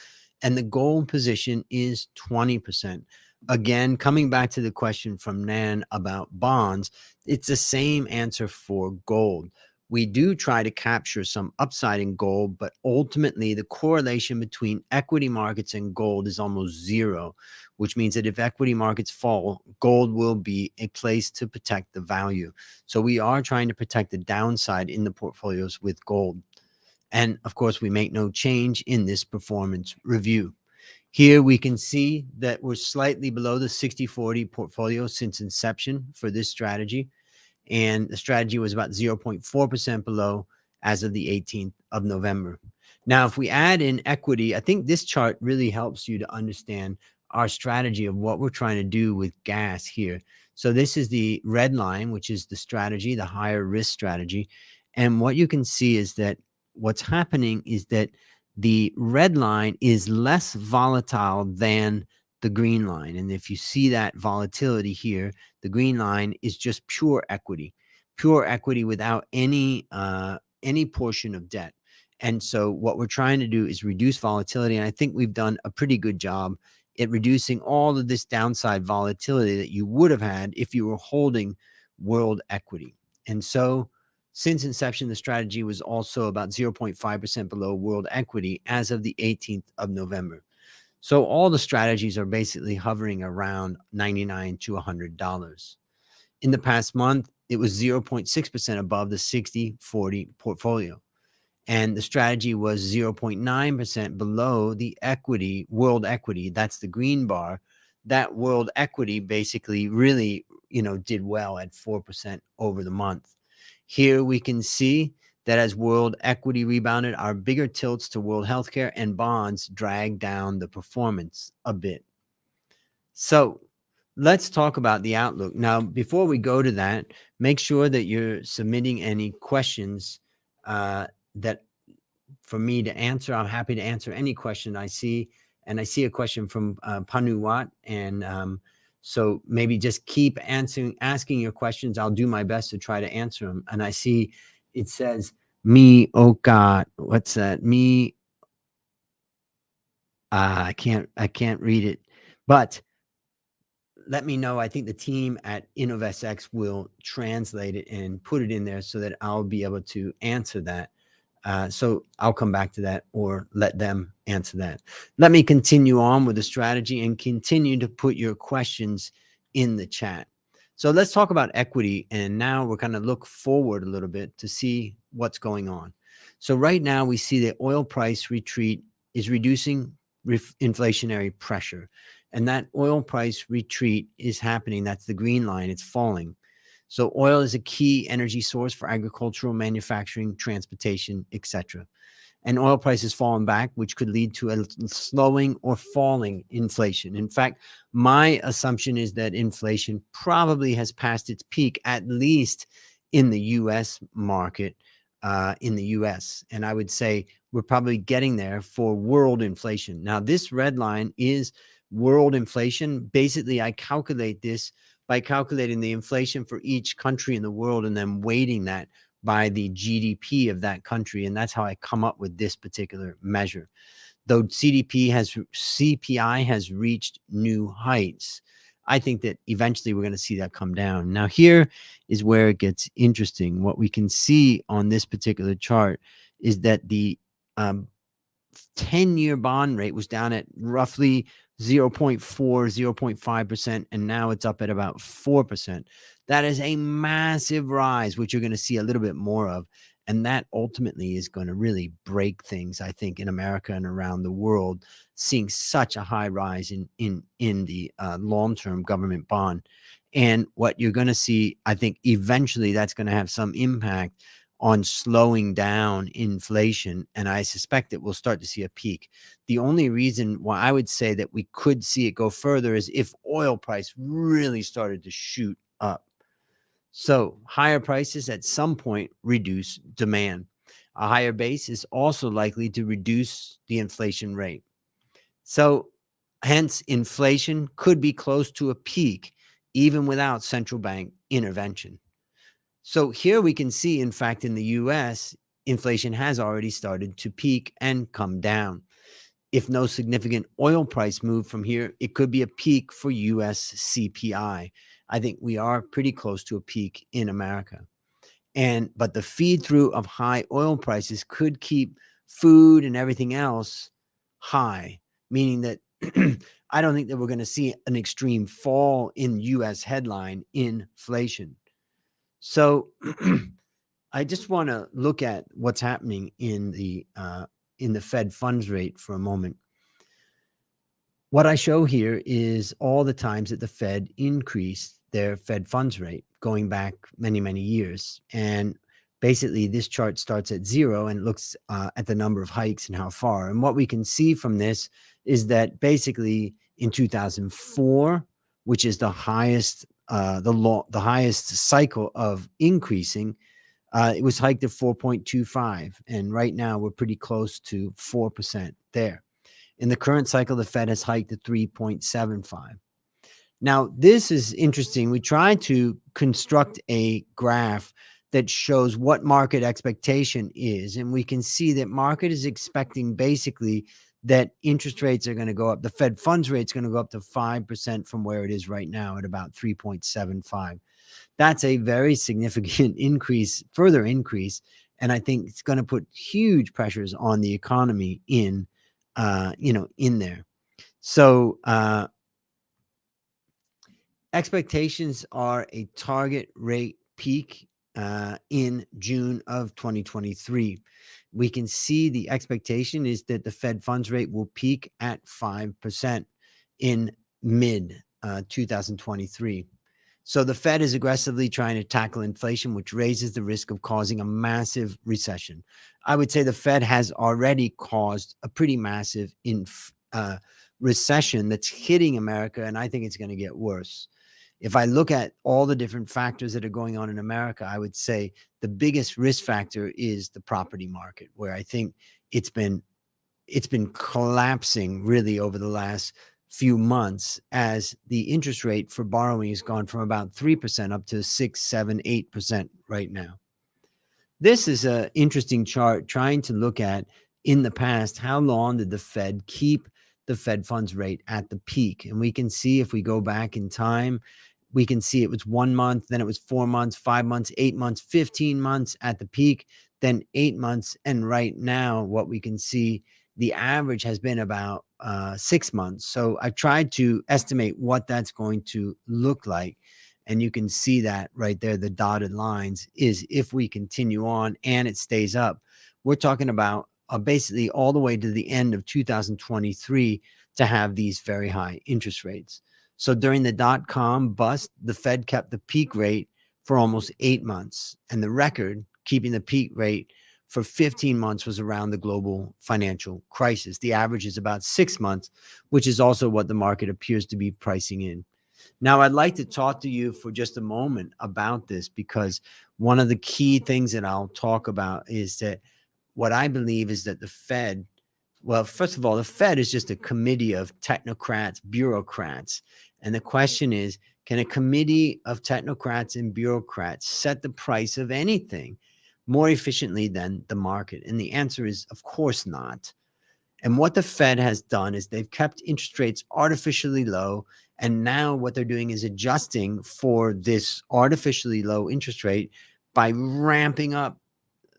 and the gold position is 20%. Again, coming back to the question from Nan about bonds, it's the same answer for gold. We do try to capture some upside in gold, but ultimately the correlation between equity markets and gold is almost zero, which means that if equity markets fall, gold will be a place to protect the value. So we are trying to protect the downside in the portfolios with gold. And of course, we make no change in this performance review. Here we can see that we're slightly below the 60-40 portfolio since inception for this strategy. And the strategy was about 0.4% below as of the 18th of November. Now, if we add in equity, I think this chart really helps you to understand our strategy of what we're trying to do with gas here. So this is the red line, which is the strategy, the higher risk strategy. And what you can see is that what's happening is that the red line is less volatile than the green line. And if you see that volatility here, the green line is just pure equity without any portion of debt. And so what we're trying to do is reduce volatility. And I think we've done a pretty good job at reducing all of this downside volatility that you would have had if you were holding world equity. And so since inception, the strategy was also about 0.5% below world equity as of the 18th of November. So all the strategies are basically hovering around $99 to $100. In the past month, it was 0.6% above the 60-40 portfolio. And the strategy was 0.9% below the equity, world equity. That's the green bar. That world equity basically really, did well at 4% over the month. Here we can see that as world equity rebounded, our bigger tilts to world healthcare and bonds dragged down the performance a bit. So let's talk about the outlook. Now, before we go to that, make sure that you're submitting any questions that for me to answer. I'm happy to answer any question I see. And I see a question from Panuwat. And so maybe just keep asking your questions. I'll do my best to try to answer them. And I see it says, me, oh God, what's that? Me, I can't read it. But let me know. I think the team at InnovestX will translate it and put it in there so that I'll be able to answer that. So I'll come back to that or let them answer that. Let me continue on with the strategy and continue to put your questions in the chat. So let's talk about equity. And now we're going to look forward a little bit to see what's going on. So right now we see the oil price retreat is reducing inflationary pressure. And that oil price retreat is happening. That's the green line. It's falling. So oil is a key energy source for agricultural, manufacturing, transportation, etc. And oil prices falling back, which could lead to a slowing or falling inflation. In fact, my assumption is that inflation probably has passed its peak, at least in the U.S. market, in the U.S. And I would say we're probably getting there for world inflation. Now, this red line is world inflation. Basically, I calculate this by calculating the inflation for each country in the world and then weighting that by the GDP of that country. And that's how I come up with this particular measure. Though CPI has reached new heights, I think that eventually we're going to see that come down. Now, here is where it gets interesting. What we can see on this particular chart is that the 10-year bond rate was down at roughly 0.4, 0.5%, and now it's up at about 4%. That is a massive rise, which you're going to see a little bit more of. And that ultimately is going to really break things, I think, in America and around the world, seeing such a high rise in the long-term government bond. And what you're going to see, I think, eventually that's going to have some impact on slowing down inflation. And I suspect that we'll start to see a peak. The only reason why I would say that we could see it go further is if oil price really started to shoot up. So higher prices at some point reduce demand. A higher base is also likely to reduce the inflation rate. So hence inflation could be close to a peak even without central bank intervention. So here we can see, in fact, in the US, inflation has already started to peak and come down. If no significant oil price move from here, it could be a peak for US CPI. I think we are pretty close to a peak in America. But the feed through of high oil prices could keep food and everything else high, meaning that I don't think that we're going to see an extreme fall in U.S. headline inflation. So I just want to look at what's happening in the Fed funds rate for a moment. What I show here is all the times that the Fed increased their Fed funds rate going back many, many years. And basically, this chart starts at 0 and looks at the number of hikes and how far. And what we can see from this is that basically in 2004, which is the highest, the highest cycle of increasing, it was hiked at 4.25. And right now, we're pretty close to 4% there. In the current cycle, the Fed has hiked to 3.75. Now, this is interesting. We tried to construct a graph that shows what market expectation is, and we can see that market is expecting basically that interest rates are going to go up. The Fed funds rate is going to go up to 5% from where it is right now at about 3.75. That's a very significant increase, further increase, and I think it's going to put huge pressures on the economy in there. So expectations are a target rate peak in June of 2023. We can see the expectation is that the Fed funds rate will peak at 5% in mid 2023. So the Fed is aggressively trying to tackle inflation, which raises the risk of causing a massive recession. I would say the Fed has already caused a pretty massive recession that's hitting America, and I think it's going to get worse. If I look at all the different factors that are going on in America, I would say the biggest risk factor is the property market, where I think it's been collapsing really over the last few months as the interest rate for borrowing has gone from about 3% up to 6, 7, 8% right now. This is an interesting chart trying to look at in the past, how long did the Fed keep the Fed funds rate at the peak? And we can see if we go back in time, we can see it was 1 month, then it was 4 months, 5 months, 8 months, 15 months at the peak, then 8 months. And right now, what we can see, the average has been about 6 months. So I've tried to estimate what that's going to look like. And you can see that right there, the dotted lines is if we continue on and it stays up, we're talking about basically all the way to the end of 2023 to have these very high interest rates. So during the dot-com bust, the Fed kept the peak rate for almost 8 months. And the record keeping the peak rate for 15 months was around the global financial crisis. The average is about 6 months, which is also what the market appears to be pricing in. Now, I'd like to talk to you for just a moment about this, because one of the key things that I'll talk about is that what I believe is that the Fed, well, first of all, the Fed is just a committee of technocrats, bureaucrats. And the question is, can a committee of technocrats and bureaucrats set the price of anything more efficiently than the market? And the answer is, of course not. And what the Fed has done is they've kept interest rates artificially low. And now what they're doing is adjusting for this artificially low interest rate by ramping up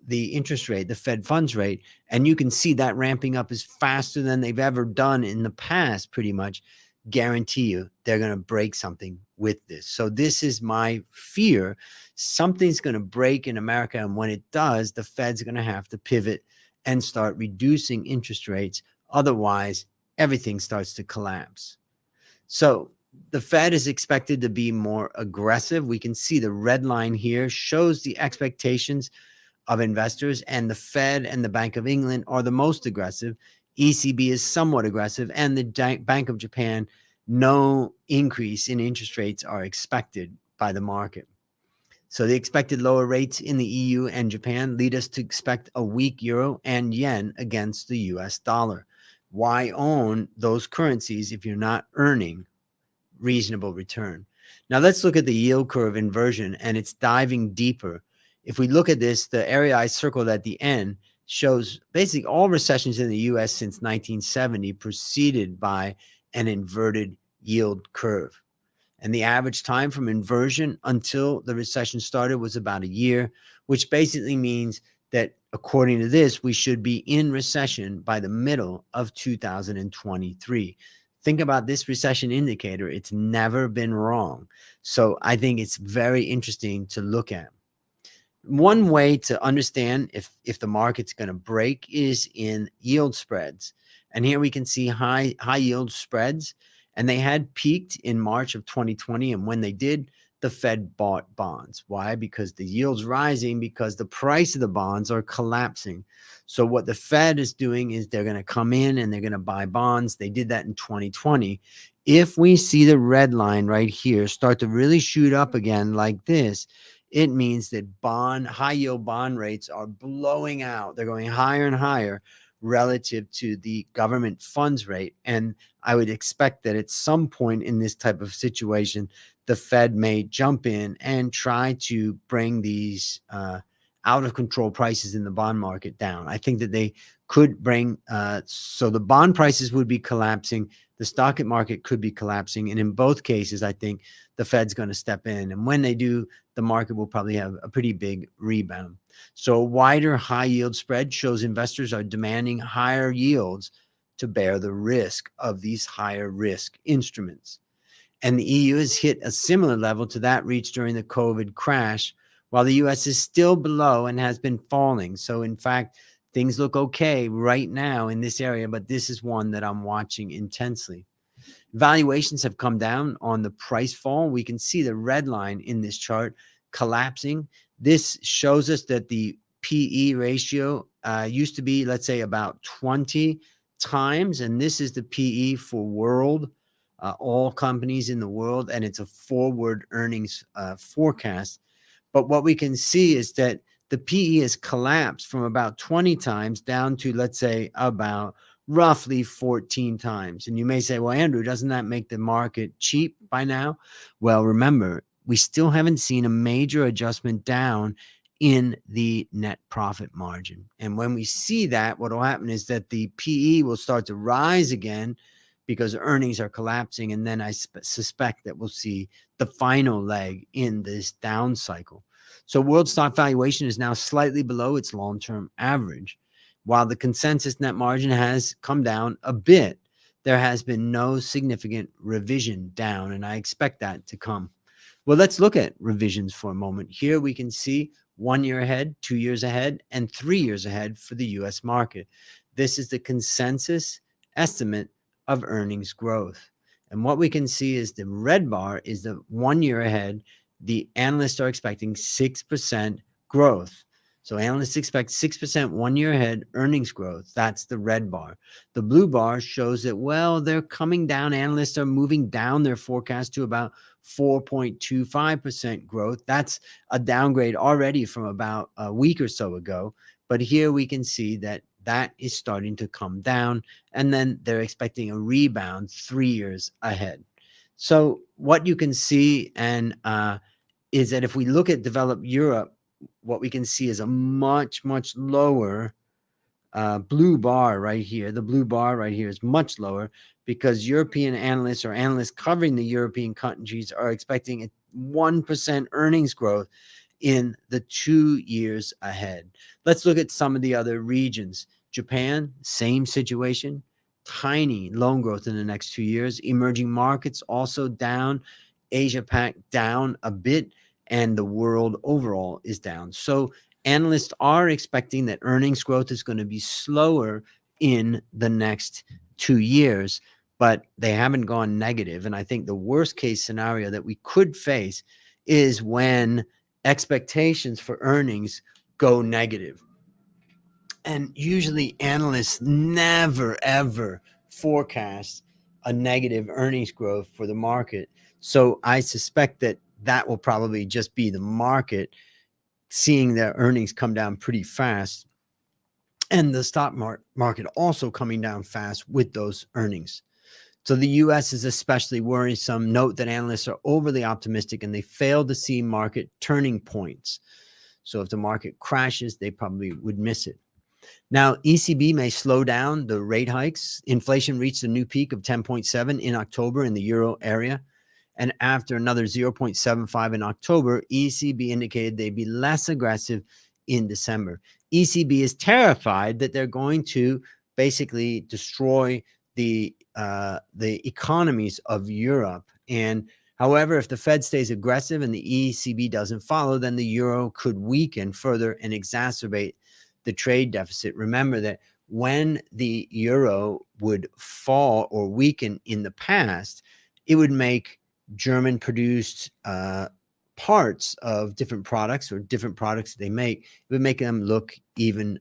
the interest rate, the Fed funds rate. And you can see that ramping up is faster than they've ever done in the past, pretty much. Guarantee you they're going to break something with this. So this is my fear. Something's going to break in America. And when it does, the Fed's going to have to pivot and start reducing interest rates. Otherwise, everything starts to collapse. So the Fed is expected to be more aggressive. We can see the red line here shows the expectations of investors, and the Fed and the Bank of England are the most aggressive. ECB is somewhat aggressive, and the Bank of Japan, no increase in interest rates are expected by the market. So the expected lower rates in the EU and Japan lead us to expect a weak euro and yen against the US dollar. Why own those currencies if you're not earning reasonable return? Now let's look at the yield curve inversion, and it's diving deeper. If we look at this, the area I circled at the end shows basically all recessions in the US since 1970 preceded by an inverted yield curve. And the average time from inversion until the recession started was about a year, which basically means that according to this, we should be in recession by the middle of 2023. Think about this recession indicator. It's never been wrong. So I think it's very interesting to look at. One way to understand if the market's going to break is in yield spreads. And here we can see high yield spreads, and they had peaked in March of 2020. And when they did, the Fed bought bonds. Why? Because the yield's rising, because the price of the bonds are collapsing. So what the Fed is doing is they're going to come in and they're going to buy bonds. They did that in 2020. If we see the red line right here start to really shoot up again like this, it means that high yield bond rates are blowing out. They're going higher and higher relative to the government funds rate. And I would expect that at some point in this type of situation, the Fed may jump in and try to bring these out of control prices in the bond market down. I think that they could bring, so the bond prices would be collapsing, the stock market could be collapsing. And in both cases, I think the Fed's going to step in. And when they do, the market will probably have a pretty big rebound. So a wider high yield spread shows investors are demanding higher yields to bear the risk of these higher risk instruments. And the EU has hit a similar level to that reached during the COVID crash, while the US is still below and has been falling. So in fact, things look okay right now in this area, but this is one that I'm watching intensely. Valuations have come down on the price fall. We can see the red line in this chart collapsing. This shows us that the PE ratio used to be, let's say, about 20 times. And this is the PE for all companies in the world. And it's a forward earnings forecast. But what we can see is that the PE has collapsed from about 20 times down to, let's say, about roughly 14 times. And you may say, well, Andrew, doesn't that make the market cheap by now? Well, remember, we still haven't seen a major adjustment down in the net profit margin. And when we see that, what will happen is that the PE will start to rise again because earnings are collapsing. And then I suspect that we'll see the final leg in this down cycle. So world stock valuation is now slightly below its long-term average. While the consensus net margin has come down a bit, there has been no significant revision down, and I expect that to come. Well, let's look at revisions for a moment. Here we can see 1 year ahead, 2 years ahead, and 3 years ahead for the US market. This is the consensus estimate of earnings growth. And what we can see is the red bar is the 1 year ahead. The analysts are expecting 6% growth. So analysts expect 6% 1 year ahead earnings growth. That's the red bar. The blue bar shows that, well, they're coming down. Analysts are moving down their forecast to about 4.25% growth. That's a downgrade already from about a week or so ago. But here we can see that that is starting to come down. And then they're expecting a rebound 3 years ahead. So what you can see is that if we look at developed Europe, what we can see is a much, much lower blue bar right here. The blue bar right here is much lower because European analysts or analysts covering the European countries are expecting a 1% earnings growth in the 2 years ahead. Let's look at some of the other regions. Japan, same situation, tiny loan growth in the next 2 years. Emerging markets also down. Asia Pac down a bit. And the world overall is down. So analysts are expecting that earnings growth is going to be slower in the next 2 years, but they haven't gone negative. And I think the worst case scenario that we could face is when expectations for earnings go negative. And usually analysts never, ever forecast a negative earnings growth for the market. So I suspect that will probably just be the market seeing their earnings come down pretty fast, and the stock market also coming down fast with those earnings. So the US is especially worrisome. Note that analysts are overly optimistic and they fail to see market turning points. So if the market crashes, they probably would miss it. Now, ECB may slow down the rate hikes. Inflation reached a new peak of 10.7 in October in the euro area. And after another 0.75 in October, ECB indicated they'd be less aggressive in December. ECB is terrified that they're going to basically destroy the economies of Europe. And however, if the Fed stays aggressive and the ECB doesn't follow, then the euro could weaken further and exacerbate the trade deficit. Remember that when the euro would fall or weaken in the past, it would make German produced parts of different products or different products they make, it would make them look even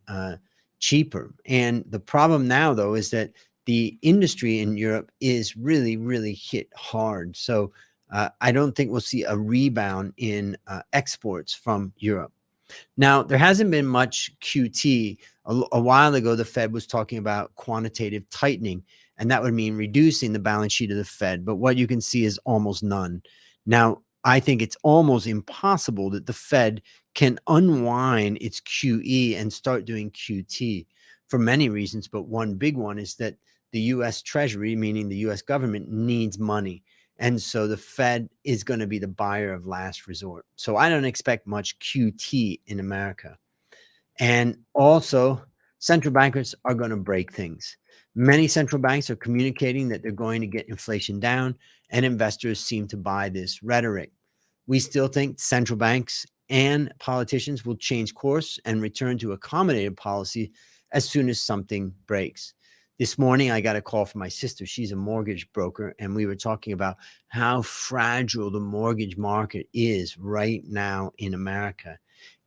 cheaper. And the problem now, though, is that the industry in Europe is really, really hit hard. So I don't think we'll see a rebound in exports from Europe. Now, there hasn't been much QT. A while ago, the Fed was talking about quantitative tightening, and that would mean reducing the balance sheet of the Fed. But what you can see is almost none. Now, I think it's almost impossible that the Fed can unwind its QE and start doing QT for many reasons. But one big one is that the U.S. Treasury, meaning the U.S. government, needs money. And so the Fed is going to be the buyer of last resort. So I don't expect much QT in America. And also, central bankers are going to break things. Many central banks are communicating that they're going to get inflation down, and investors seem to buy this rhetoric. We still think central banks and politicians will change course and return to accommodative policy as soon as something breaks. This morning, I got a call from my sister. She's a mortgage broker, and we were talking about how fragile the mortgage market is right now in America.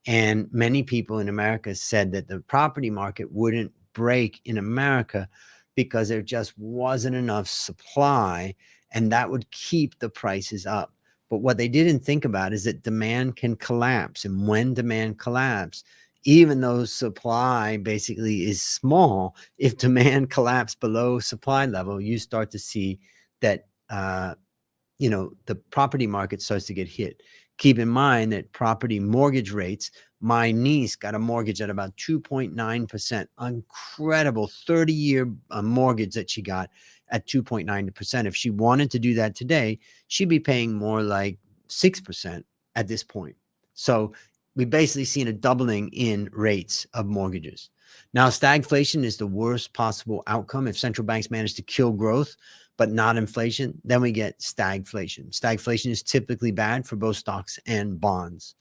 And many people in America said that the property market wouldn't break in America because there just wasn't enough supply, and that would keep the prices up. But what they didn't think about is that demand can collapse. And when demand collapses, even though supply basically is small, if demand collapses below supply level, you start to see that, the property market starts to get hit. Keep in mind that property mortgage rates, my niece got a mortgage at about 2.9%, incredible 30-year mortgage that she got at 2.9%. If she wanted to do that today, she'd be paying more like 6% at this point. So we've basically seen a doubling in rates of mortgages. Now, stagflation is the worst possible outcome. If central banks manage to kill growth, but not inflation, then we get stagflation. Stagflation is typically bad for both stocks and bonds.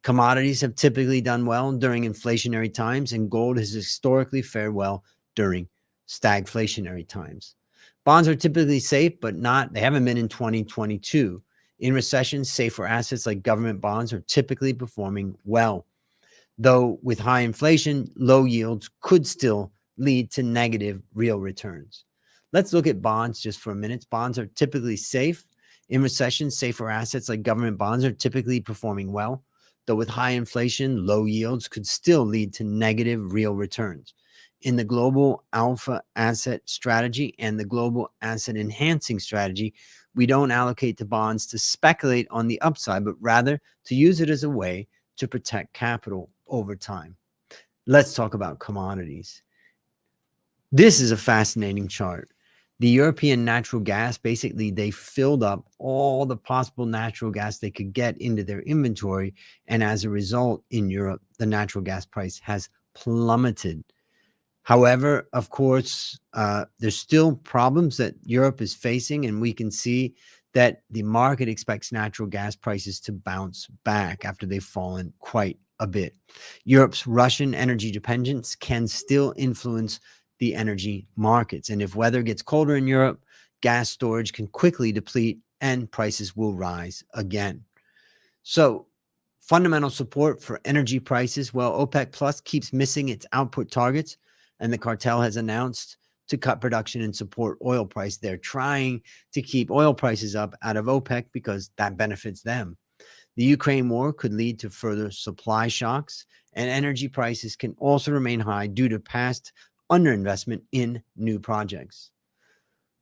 Commodities have typically done well during inflationary times, and gold has historically fared well during stagflationary times. Bonds are typically safe, but they haven't been in 2022. In recessions, safer assets like government bonds are typically performing well. Though with high inflation, low yields could still lead to negative real returns. Let's look at bonds just for a minute. Bonds are typically safe. In recessions, safer assets like government bonds are typically performing well. Though with high inflation, low yields could still lead to negative real returns. In the global alpha asset strategy and the global asset enhancing strategy, we don't allocate to bonds to speculate on the upside, but rather to use it as a way to protect capital over time. Let's talk about commodities. This is a fascinating chart. The European natural gas, basically, they filled up all the possible natural gas they could get into their inventory. And as a result, in Europe, the natural gas price has plummeted. However, of course, there's still problems that Europe is facing, and we can see that the market expects natural gas prices to bounce back after they've fallen quite a bit. Europe's Russian energy dependence can still influence the energy markets. And if weather gets colder in Europe, gas storage can quickly deplete and prices will rise again. So fundamental support for energy prices, well, OPEC Plus keeps missing its output targets, and the cartel has announced to cut production and support oil price. They're trying to keep oil prices up out of OPEC because that benefits them. The Ukraine war could lead to further supply shocks, and energy prices can also remain high due to past underinvestment in new projects.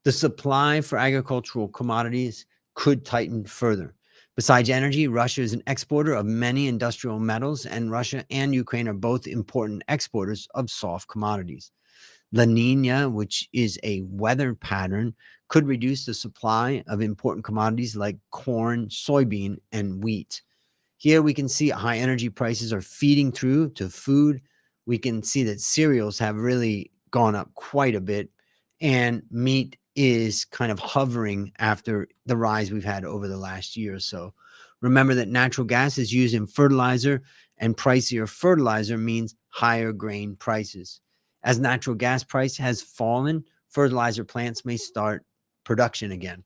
The supply for agricultural commodities could tighten further. Besides energy, Russia is an exporter of many industrial metals, and Russia and Ukraine are both important exporters of soft commodities. La Nina, which is a weather pattern, could reduce the supply of important commodities like corn, soybean, and wheat. Here we can see high energy prices are feeding through to food. We can see that cereals have really gone up quite a bit, and meat is kind of hovering after the rise we've had over the last year or so. Remember that natural gas is used in fertilizer, and pricier fertilizer means higher grain prices. As natural gas price has fallen, fertilizer plants may start production again.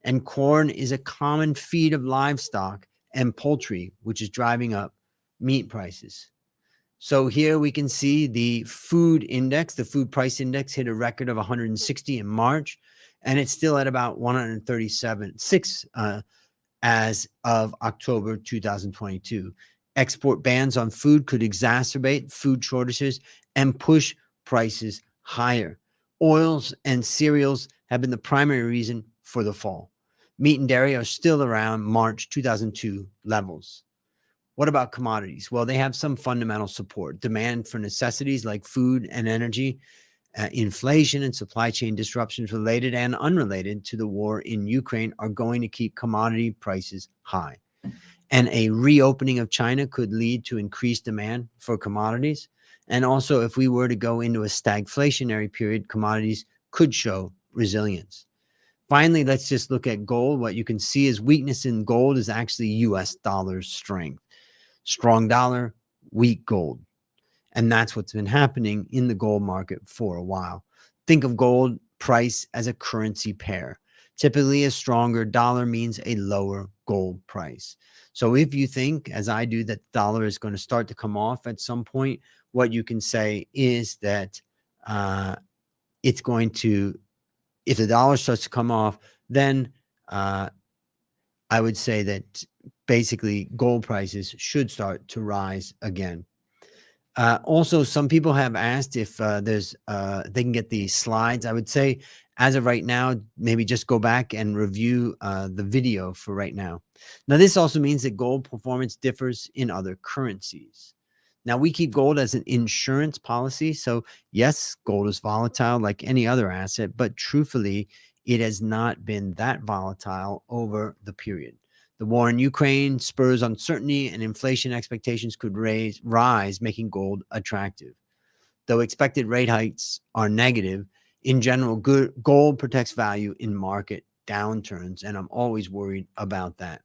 And corn is a common feed of livestock and poultry, which is driving up meat prices. So here we can see the food index, the food price index hit a record of 160 in March, and it's still at about 137.6 as of October 2022. Export bans on food could exacerbate food shortages and push prices higher. Oils and cereals have been the primary reason for the fall. Meat and dairy are still around March 2002 levels. What about commodities? Well, they have some fundamental support. Demand for necessities like food and energy, inflation and supply chain disruptions related and unrelated to the war in Ukraine are going to keep commodity prices high. And a reopening of China could lead to increased demand for commodities. And also, if we were to go into a stagflationary period, commodities could show resilience. Finally, let's just look at gold. What you can see is weakness in gold is actually US dollar strength. Strong dollar, weak gold. And that's what's been happening in the gold market for a while. Think of gold price as a currency pair. Typically, a stronger dollar means a lower gold price. So if you think, as I do, that the dollar is going to start to come off at some point, what you can say is that it's going to, if the dollar starts to come off, then I would say that basically gold prices should start to rise again. Also, some people have asked if they can get the slides. I would say, as of right now, maybe just go back and review the video for right now. Now, this also means that gold performance differs in other currencies. Now, we keep gold as an insurance policy. So, yes, gold is volatile like any other asset, but truthfully, it has not been that volatile over the period. The war in Ukraine spurs uncertainty, and inflation expectations could rise, making gold attractive. Though expected rate hikes are negative, in general, gold protects value in market downturns, and I'm always worried about that.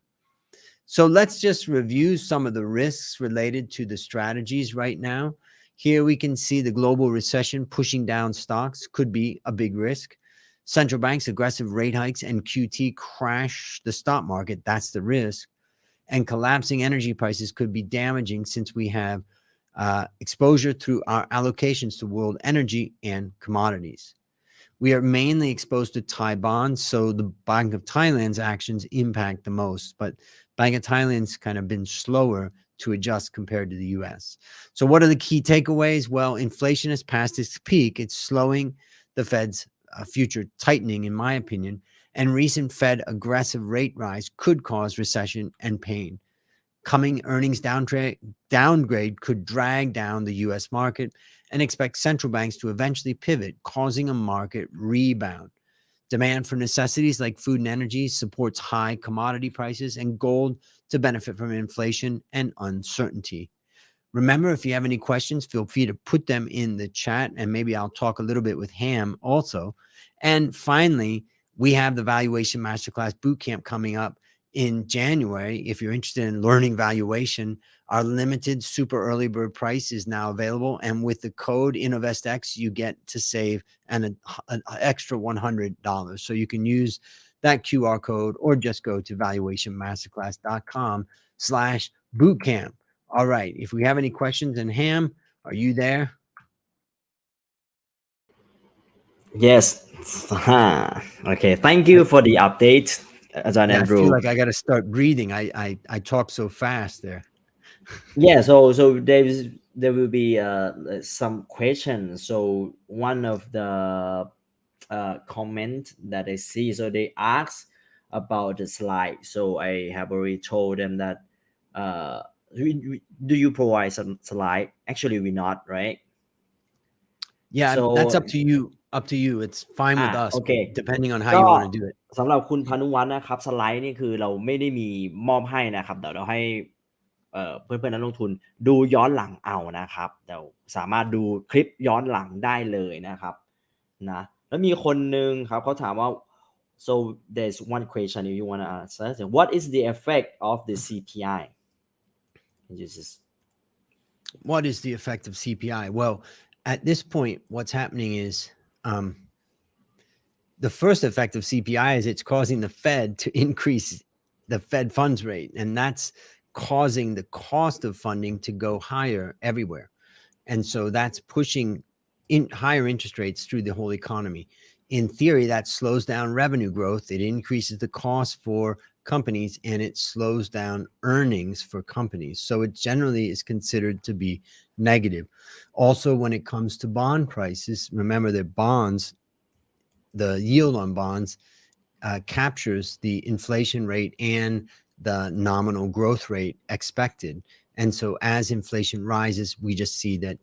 So let's just review some of the risks related to the strategies right now. Here we can see the global recession pushing down stocks could be a big risk. Central banks' aggressive rate hikes and QT crash the stock market. That's the risk. And collapsing energy prices could be damaging since we have exposure through our allocations to world energy and commodities. We are mainly exposed to Thai bonds, so the Bank of Thailand's actions impact the most, but Bank of Thailand's kind of been slower to adjust compared to the US. So what are the key takeaways? Well, inflation has passed its peak. It's slowing the Fed's future tightening, in my opinion, and recent Fed aggressive rate rise could cause recession and pain. Coming earnings downgrade could drag down the U.S. market and expect central banks to eventually pivot, causing a market rebound. Demand for necessities like food and energy supports high commodity prices and gold to benefit from inflation and uncertainty. Remember, if you have any questions, feel free to put them in the chat, and maybe I'll talk a little bit with Ham also. And finally, we have the Valuation Masterclass Bootcamp coming up in January. If you're interested in learning valuation, our limited super early bird price is now available. And with the code InnovestX, you get to save an extra $100. So you can use that QR code or just go to valuationmasterclass.com/bootcamp. All right. If we have any questions, and Ham, are you there? Yes. Okay. Thank you for the update, Ajahn Yeah, I Andrew. feel like I got to start breathing. I talk so fast there. Yeah. So there will be some questions. So one of the comment that I see, so they ask about the slide. So I have already told them that do you provide some slide? Actually, we not, right? Yeah, So that's up to you. up to you. It's fine with us, โอเค depending on how ก็ you want to do it. สำหรับคุณพานุวัฒน์นะครับสไลด์นี่คือเราไม่ได้มีมอบให้นะครับเดี๋ยวเราให้เพื่อนๆนักลงทุนดูย้อนหลังเอานะครับเดี๋ยวสามารถดูคลิปย้อนหลังได้เลยนะครับนะแล้วมีคนหนึ่งครับเขาถามว่า so there's one question if you want to answer what is the effect of the CPI What is the effect of CPI? Well, at this point, what's happening is the first effect of CPI is it's causing the Fed to increase the Fed funds rate, and that's causing the cost of funding to go higher everywhere. And so that's pushing higher interest rates through the whole economy. In theory, that slows down revenue growth. It increases the cost for companies and it slows down earnings for companies. So it generally is considered to be negative. Also, when it comes to bond prices, remember that bonds, the yield on bonds captures the inflation rate and the nominal growth rate expected. And so as inflation rises, we just see that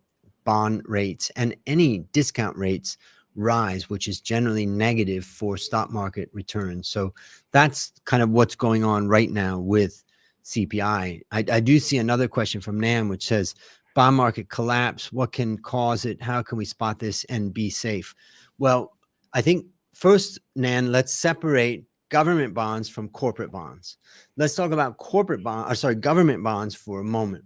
bond rates and any discount rates rise, which is generally negative for stock market returns. So that's kind of what's going on right now with CPI. I do see another question from Nam, which says, bond market collapse, what can cause it? How can we spot this and be safe? Well, I think first, Nan, let's separate government bonds from corporate bonds. Let's talk about government bonds for a moment.